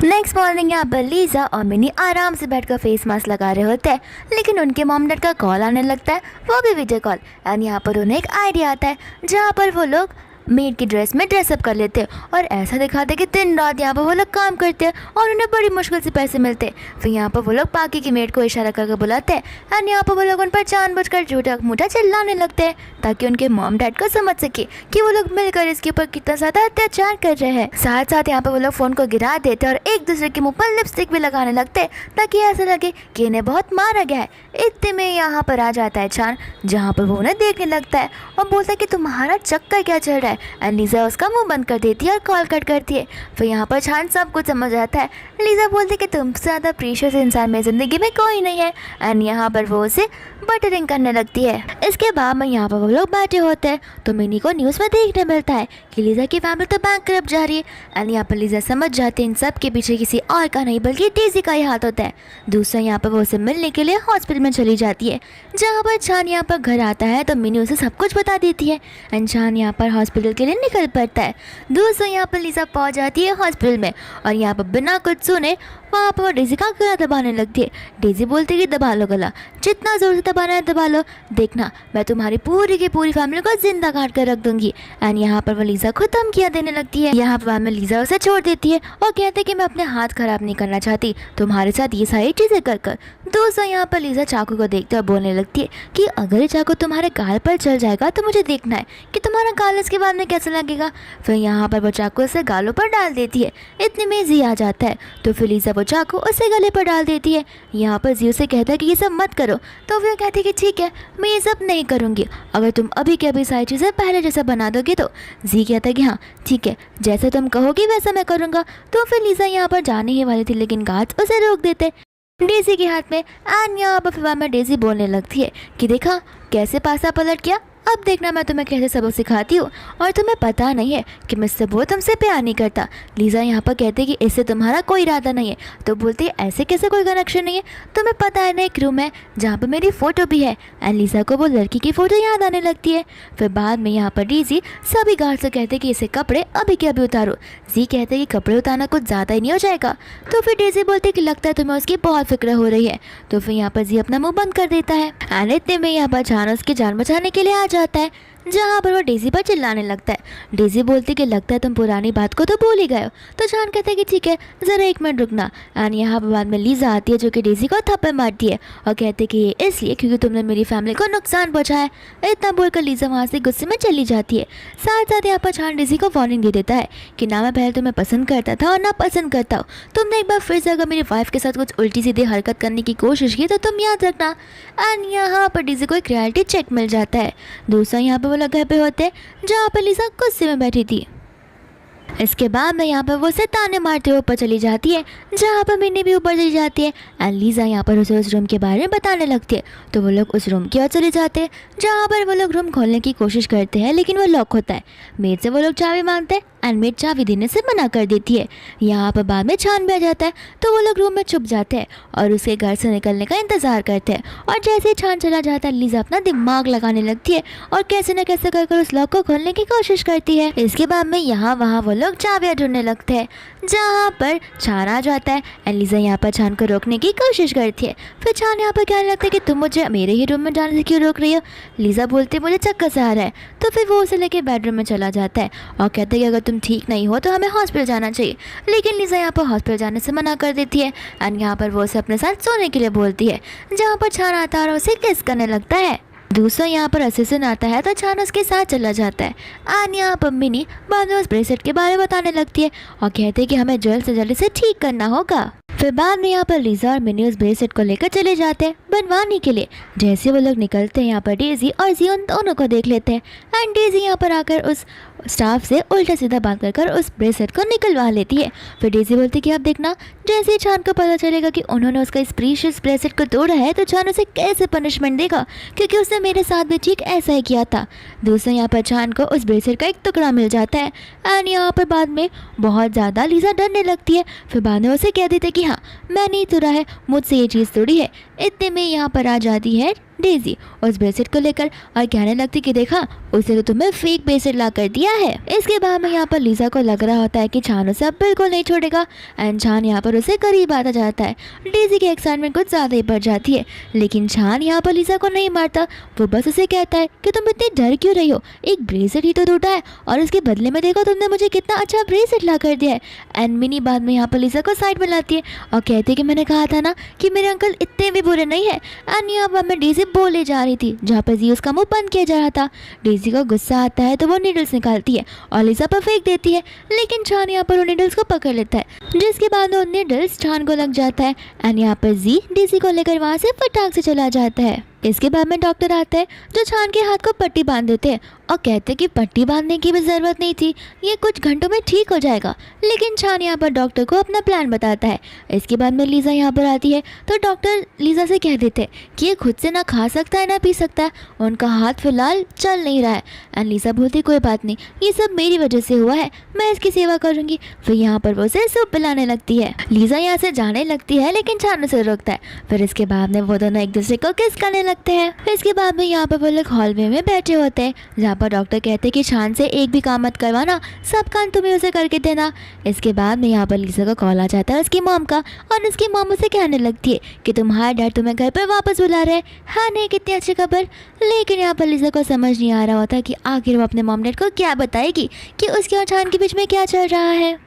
नेक्स्ट मॉर्निंग यहाँ पर लीजा और मिनी आराम से बैठकर फेस मास्क लगा रहे होते हैं, लेकिन उनके मॉम डैड का कॉल आने लगता है, वो भी वीडियो कॉल। एंड यहाँ पर उन्हें एक आइडिया आता है जहाँ पर वो लोग मेड की ड्रेस में ड्रेसअप कर लेते हैं और ऐसा दिखाते हैं कि दिन रात यहाँ पर वो लोग काम करते हैं और उन्हें बड़ी मुश्किल से पैसे मिलते हैं। फिर यहाँ पर वो लोग बाकी की मेड को इशारा करके बुलाते हैं एंड यहाँ पर वो लोग उन पर जानबूझकर झूठा मूठा चिल्लाने लगते हैं ताकि उनके मॉम डैड को समझ सके कि वो लोग मिलकर इसके ऊपर कितना ज़्यादा अत्याचार कर रहे हैं। साथ साथ यहाँ पर वो लोग फ़ोन को गिरा देते हैं और एक दूसरे के मुँह पर लिपस्टिक भी लगाने लगते हैं ताकि ऐसा लगे कि इन्हें बहुत मारा गया है। इतने में यहाँ पर आ जाता है चान, जहाँ पर वो उन्हें देखने लगता है और बोलता है कि तुम्हारा चक्कर क्या चल रहा है, है एंड लीजा उसका मुंह बंद कर देती है और कॉल कट करती है। फिर यहाँ पर छान सब कुछ समझ आता है। लीजा बोलती है कि तुमसे ज़्यादा प्रीशियस इंसान मेरी ज़िंदगी में कोई नहीं है एंड यहाँ पर वो उसे बटरिंग करने लगती है। इसके बाद में यहाँ पर वो लोग बैठे होते हैं तो मिनी को न्यूज़ में देखने मिलता है कि लीजा की फैमिली तो बैंकरप्ट जा रही है एंड यहाँ पर लीजा समझ जाती है इन सब के पीछे किसी और का नहीं बल्कि डेज़ी का ही हाथ होता है। दूसरा यहाँ पर वो उसे मिलने के लिए हॉस्पिटल में चली जाती है। जहाँ पर छान यहाँ पर घर आता है तो मिनी उसे सब कुछ बता देती है एंड छान यहाँ पर हॉस्पिटल के लिए निकल पड़ता है। दूसरा यहाँ पर लीजा पहुँच जाती है हॉस्पिटल में और यहाँ पर बिना कुछ सुने वहाँ पर वो डेज़ी का गला दबाने लगती है। डेज़ी बोलती है कि दबा लो गला, जितना ज़ोर से दबाना है दबा लो, देखना मैं तुम्हारी पूरी की पूरी फैमिली को जिंदा काट कर रख दूंगी। एंड यहाँ पर वो लीजा को धमकियाँ देने लगती है। यहाँ पर में लीजा उसे छोड़ देती है और कहते हैं कि मैं अपने हाथ खराब नहीं करना चाहती तुम्हारे साथ ये सारी चीज़ें कर कर। दोस्तों यहाँ पर लीजा चाकू को देखते हुए बोलने लगती है कि अगर ये चाकू तुम्हारे गाल पर चल जाएगा तो मुझे देखना है कि तुम्हारा गाल इसके बाद में कैसा लगेगा। फिर यहाँ पर वो चाकू उसे गालों पर डाल देती है। इतने में जी आ जाता है तो फिर लीजा वो चाकू उसे गले पर डाल देती है। यहाँ पर जी उसे कहता है कि ये सब मत करो तो वो कहती है कि ठीक है मैं ये सब नहीं करूँगी, अगर तुम अभी के अभी सारी चीज़ें पहले जैसा बना दोगे तो। जी कहता है कि हाँ ठीक है जैसे तुम कहोगी वैसा मैं करूँगा। तो फिर लीजा यहाँ पर जाने ही वाली थी लेकिन गार्ड्स उसे रोक देते डेज़ी के हाथ में। एंड यहाँ पर फिर में डेज़ी बोलने लगती है कि देखा कैसे पासा पलट किया, अब देखना मैं तुम्हें कैसे सबक सिखाती हूँ और तुम्हें पता नहीं है कि मुझसे वो तुमसे प्यार नहीं करता। लीजा यहाँ पर कहते कि इससे तुम्हारा कोई इरादा नहीं है तो बोलती है ऐसे कैसे कोई कनेक्शन नहीं है, तुम्हें पता है ना एक रूम है जहाँ पर मेरी फ़ोटो भी है। एंड लीजा को वो लड़की की फ़ोटो याद आने लगती है। फिर बाद में यहाँ पर डेज़ी सभी गार्ड से कहते कि इसे कपड़े अभी के अभी उतारो। जी कहते कि कपड़े उतारना कुछ ज़्यादा ही नहीं हो जाएगा। तो फिर डेज़ी बोलती कि लगता है तुम्हें उसकी बहुत फिक्र हो रही है। तो फिर यहाँ पर जी अपना मुँह बंद कर देता है। एंड इतने में यहाँ पर छान उसकी जान बचाने के लिए आ जाता है जहाँ पर वो डेज़ी पर चिल्लाने लगता है। डेज़ी बोलती कि लगता है तुम पुरानी बात को तो भूल ही गए हो। तो छान कहते हैं कि ठीक है ज़रा एक मिनट रुकना। एंड यहाँ पर बाद में लीजा आती है जो कि डेज़ी को थप्पड़ मारती है और कहते हैं कि ये इसलिए क्योंकि तुमने मेरी फैमिली को नुकसान पहुँचाया। इतना बोलकर लीजा वहाँ से गुस्से में चली जाती है। साथ साथ यहाँ पर छान डेज़ी को वार्निंग दे देता है कि ना मैं पहले तुम्हें पसंद करता था और ना पसंद करता हूँ। तुमने एक बार फिर से अगर मेरी वाइफ के साथ कुछ उल्टी सीधी हरकत करने की कोशिश की तो तुम याद रखना। एंड यहाँ पर डेज़ी को एक रियलिटी चेक मिल जाता है। दूसरा यहाँ पर वो लोग घर पे होते हैं जहाँ पर लीजा गुस्से में बैठी थी। इसके बाद में यहाँ पर वो उसे ताने मारते हुए ऊपर चली जाती है जहाँ पर मिनी भी ऊपर चली जाती है। एंड लीजा यहाँ पर उसे उस रूम के बारे में बताने लगती है तो वो लोग उस रूम की ओर चले जाते हैं जहाँ पर वो लोग रूम खोलने की कोशिश करते हैं लेकिन वो लॉक होता है। मेड से वो लोग चाबी मांगते हैं एंड मेड चाबी देने से मना कर देती है। यहाँ पर बाद में छान भी आ जाता है तो वो लोग रूम में छुप जाते हैं और उसके घर से निकलने का इंतज़ार करते हैं। और जैसे ही छान चला जाता है लीजा अपना दिमाग लगाने लगती है और कैसे न कैसे कर उस लॉक को खोलने की कोशिश करती है। इसके बाद में यहाँ वहाँ वो लोग चाबियाँ ढूंढने लगते हैं जहाँ पर छान आ जाता है एंड लीजा यहाँ पर छान को रोकने की कोशिश करती है। फिर छान यहाँ पर कहने लगता है कि तुम मुझे मेरे ही रूम में जाने से क्यों रोक रही हो। लीजा बोलती है मुझे चक्कर से आ रहा है। तो फिर वो उसे लेके बेडरूम में चला जाता है और कहते हैं कि अगर तुम ठीक नहीं हो तो हमें हॉस्पिटल जाना चाहिए। लेकिन लीजा यहाँ पर हॉस्पिटल जाने से मना कर देती है एंड यहाँ पर वो उसे अपने साथ सोने के लिए बोलती है जहाँ पर छान आता है और उसे किस करने लगता है। दूसरा यहाँ पर असिस्टेंट आता है तो छान उसके साथ चला जाता है। एंड यहाँ पर मिनी बाद में उस ब्रेसलेट के बारे में बताने लगती है और कहते हैं कि हमें जल्द से जल्द इसे ठीक करना होगा। फिर बाद में यहाँ पर लीजा और मिनी उस ब्रेसलेट को लेकर चले जाते हैं बनवाने के लिए। जैसे वो लोग निकलते हैं यहाँ पर डेज़ी और जी उन दोनों को देख लेते हैं एंड डेज़ी यहाँ पर आकर उस स्टाफ से उल्टा सीधा बात कर उस ब्रेसलेट को निकलवा लेती है। फिर डेज़ी बोलती है कि अब देखना जैसे ही छान को पता चलेगा कि उन्होंने उसका इस प्रीशियस ब्रेसलेट को तोड़ा है तो छान उसे कैसे पनिशमेंट देगा क्योंकि उसने मेरे साथ भी ठीक ऐसा ही किया था। दूसरा यहाँ पर छान को उस ब्रेसलेट का एक टुकड़ा मिल जाता है एंड यहाँ पर बाद में बहुत ज़्यादा लीजा डरने लगती है। फिर बाद में उसे कह देते कि हाँ मैंने ही तोड़ा है, मुझसे ये चीज़ तोड़ी है। इतने में यहाँ पर आ जाती है डेज़ी उस ब्रेसलेट को लेकर और कहने लगती कि देखा उसे तो तुम्हें फेक ब्रेसलेट ला कर दिया है। इसके बाद में यहाँ पर लीजा को लग रहा होता है कि छान उसे अब बिल्कुल नहीं छोड़ेगा एंड छान यहाँ पर उसे करीब आता जाता है। डेज़ी की एक्साइटमेंट कुछ ज़्यादा ही बढ़ जाती है लेकिन छान यहाँ पर लीजा को नहीं मारता। वो बस उसे कहता है कि तुम इतनी डर क्यों रही हो, एक ब्रेसलेट ही तो टूटा है और उसके बदले में देखो तुमने मुझे कितना अच्छा ब्रेसलेट ला कर दिया है। एंड मिनी बाद में यहाँ पर लीजा को साइड में लाती है और कहती है कि मैंने कहा था ना कि मेरे अंकल इतने भी बुरे नहीं है। एंड यहाँ पर मैं डेज़ी बोले जा रही थी जहाँ पर जी उसका मुंह बंद किया जा रहा था। डेज़ी को गुस्सा आता है तो वो नीडल्स निकालती है और लीजा पर फेंक देती है लेकिन छान यहाँ पर उन नीडल्स को पकड़ लेता है जिसके बाद वो नीडल्स छान को लग जाता है एंड यहाँ पर जी डेज़ी को लेकर वहाँ से फटाक से चला जाता है। इसके बाद में डॉक्टर आता है जो छान के हाथ को पट्टी बांध देते हैं और कहते हैं कि पट्टी बांधने की भी ज़रूरत नहीं थी, ये कुछ घंटों में ठीक हो जाएगा। लेकिन छान यहाँ पर डॉक्टर को अपना प्लान बताता है। इसके बाद में लीज़ा यहाँ पर आती है तो डॉक्टर लीज़ा से कह देते हैं कि ये खुद से ना खा सकता है ना पी सकता है, उनका हाथ फिलहाल चल नहीं रहा है। एंड लीज़ा बोलती कोई बात नहीं, ये सब मेरी वजह से हुआ है, मैं इसकी सेवा करूँगी। फिर यहाँ पर वो उसे सूप पिलाने लगती है। लीज़ा यहाँ से जाने लगती है लेकिन छान उसे रोकता है। फिर इसके बाद में वो दोनों एक दूसरे को किस करने लगते हैं। इसके बाद में यहाँ पर वो लोग हॉलवे में बैठे होते हैं जहाँ पर डॉक्टर कहते हैं कि छान से एक भी काम मत करवाना, सब काम तुम्हें उसे करके देना। इसके बाद में यहाँ पर लीज़ा का कॉल आ जाता है उसकी मॉम का और उसकी मॉम उसे कहने लगती है कि तुम्हारा डैड तुम्हें घर पर वापस बुला रहे हैं। हाँ नहीं, कितनी अच्छी खबर। लेकिन यहाँ पर लीज़ा को समझ नहीं आ रहा होता कि आखिर वो अपने मॉम डैड को क्या बताएगी कि उसके और छान के बीच में क्या चल रहा है।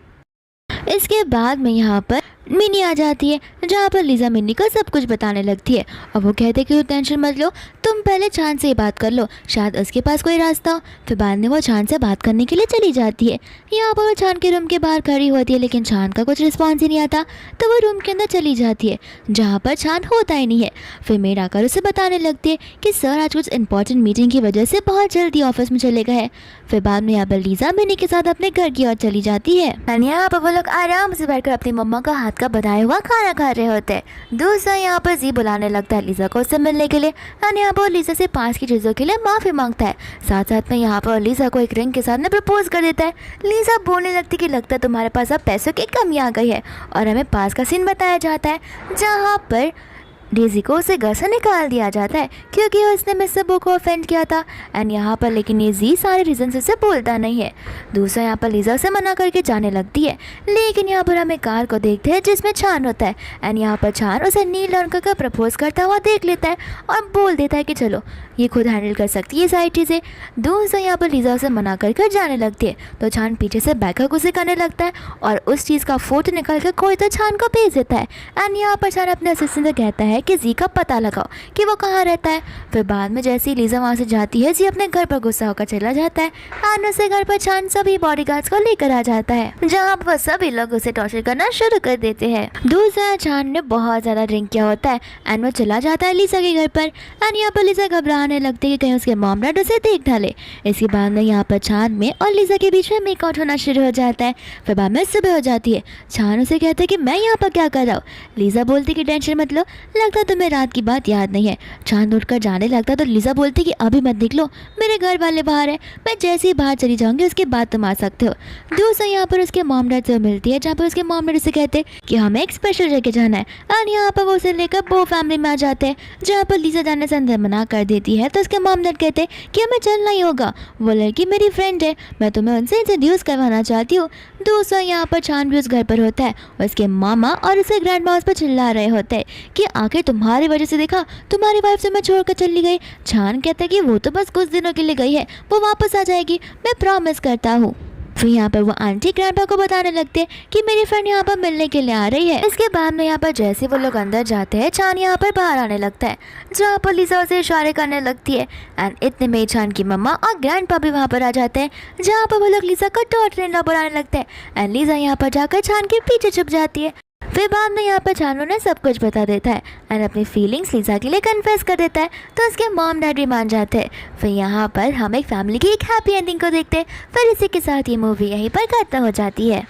इसके बाद में यहाँ पर मिनी आ जाती है जहाँ पर लीज़ा मिनी को सब कुछ बताने लगती है और वो कहते हैं कि टेंशन मत लो, तुम पहले छान से ही बात कर लो, शायद उसके पास कोई रास्ता हो। फिर बाद में वो छान से बात करने के लिए चली जाती है। यहाँ पर वो छान के रूम के बाहर खड़ी होती है लेकिन छान का कुछ रिस्पॉन्स ही नहीं आता, तो वो रूम के अंदर चली जाती है जहाँ पर छान होता ही नहीं है। फिर मेड आकर उसे बताने लगती है कि सर आज कुछ इंपॉर्टेंट मीटिंग की वजह से बहुत जल्दी ऑफिस में चले गए। फिर बाद में यहाँ पर लीज़ा मिनी के साथ अपने घर की ओर चली जाती है। यहाँ पर वो लोग आराम से बैठकर अपनी मम्मा का हाथ का बनाया हुआ खाना खा रहे होते हैं। दूसरा यहाँ पर जी बुलाने लगता है लीज़ा को उससे मिलने के लिए। यहाँ पर लीज़ा से पास की चीज़ों के लिए माफ़ी मांगता है। साथ साथ में यहाँ पर लीज़ा को एक रिंग के साथ में प्रपोज कर देता है। लीज़ा बोलने लगती कि लगता है तुम्हारे पास अब पैसों की कमी आ गई है और हमें पास का सीन बताया जाता है जहाँ पर डेज़ी को उसे घर से निकाल दिया जाता है क्योंकि उसने मिस सबू को ऑफेंड किया था। एंड यहाँ पर लेकिन ये जी सारे रीजन से बोलता नहीं है। दूसरा यहाँ पर लीज़ा से मना करके जाने लगती है लेकिन यहाँ पर हमें कार को देखते हैं जिसमें छान होता है। एंड यहाँ पर छान उसे नील रंग का प्रपोज करता हुआ देख लेता है और बोल देता है कि चलो ये खुद हैंडल कर सकती है सारी चीज़ें। दूसरा यहाँ पर लीज़ा उसे मना कर जाने लगती है तो छान पीछे से बैकअप उसे करने लगता है और उस चीज़ का फोटो निकाल कर कोई तो छान को भेज देता है। एंड यहाँ पर छान अपने असिस्टेंट से कहता है कि जी का पता लगाओ कि वो कहाँ रहता है। फिर बाद में जैसे ही लीज़ा वहाँ से जाती है जी अपने घर पर गुस्सा होकर चला जाता है एंड उसे घर पर छान सभी बॉडीगार्ड्स को लेकर आ जाता है जहाँ पर सभी लोग उसे टॉर्चर करना शुरू कर देते हैं। दूसरा छान ने बहुत ज़्यादा ड्रिंक किया होता है एंड वो चला जाता है लीज़ा के घर पर। एंड यहाँ पर लीज़ा घबराने लगती है कि कहीं उसके मॉम डैड उसे देख डाले। इसके बाद में यहाँ पर छान में और लीज़ा के बीच में मेकआउट होना शुरू हो जाता है। फिर बाद में सुबह हो जाती है। छान उसे कहते हैं कि मैं यहाँ पर क्या कर रहा हूँ। लीज़ा बोलती कि टेंशन मत लो, लगता तुम्हें रात की बात याद नहीं है। छान उठकर जाने लगता तो लीज़ा बोलती कि अभी मत निकलो, मेरे घर वाले बाहर है, मैं जैसे ही बाहर चली जाऊंगी उसके बाद तुम आ सकते हो। दूसरा यहाँ पर उसके मॉम डैड से मिलती है जहाँ पर उसके मॉम डैड उसे कहते कि हमें एक स्पेशल जगह जाना है। और यहाँ पर वो उसे लेकर वो फैमिली में आ जाते हैं जहाँ पर लीज़ा जाने से अंदर मना कर देती है तो उसके मॉम डैड कहते कि हमें चलना ही होगा, वो लड़की मेरी फ्रेंड है, मैं तुम्हें उनसे इंट्रोड्यूस करवाना चाहती हूँ। दूसरा यहाँ पर छान भी उस घर पर होता है, उसके मामा और उसके ग्रैंड माँ उस पर चिल्ला रहे होते हैं कि आखिर तुम्हारी वजह से देखा तुम्हारी वाइफ से मैं छोड़कर चली गई। छान कहता है कि वो तो बस कुछ दिनों के लिए गई है, वो वापस आ जाएगी, मैं प्रॉमिस करता हूँ। फिर यहाँ पर वो आंटी ग्रैंडपा को बताने लगते हैं कि मेरी फ्रेंड यहाँ पर मिलने के लिए आ रही है। इसके बाद में यहाँ पर जैसे वो लोग अंदर जाते हैं छान यहाँ पर बाहर आने लगता है जहाँ पर लीज़ा उसे इशारे करने लगती है। एंड इतने में छान की मम्मा और ग्रैंडपा भी वहाँ पर आ जाते हैं जहाँ पर वो लोग लीज़ा को डॉटर इन लॉ बुलाने लगते हैं। एंड लीज़ा यहाँ पर जाकर छान के पीछे छुप जाती है। फिर बाद में यहाँ पर छानू ने सब कुछ बता देता है एंड अपनी फीलिंग्स लीज़ा के लिए कन्फेस कर देता है तो उसके मॉम डैड भी मान जाते हैं। फिर यहाँ पर हम एक फैमिली की एक हैप्पी एंडिंग को देखते हैं। फिर इसी के साथ ये मूवी यहीं पर खत्म हो जाती है।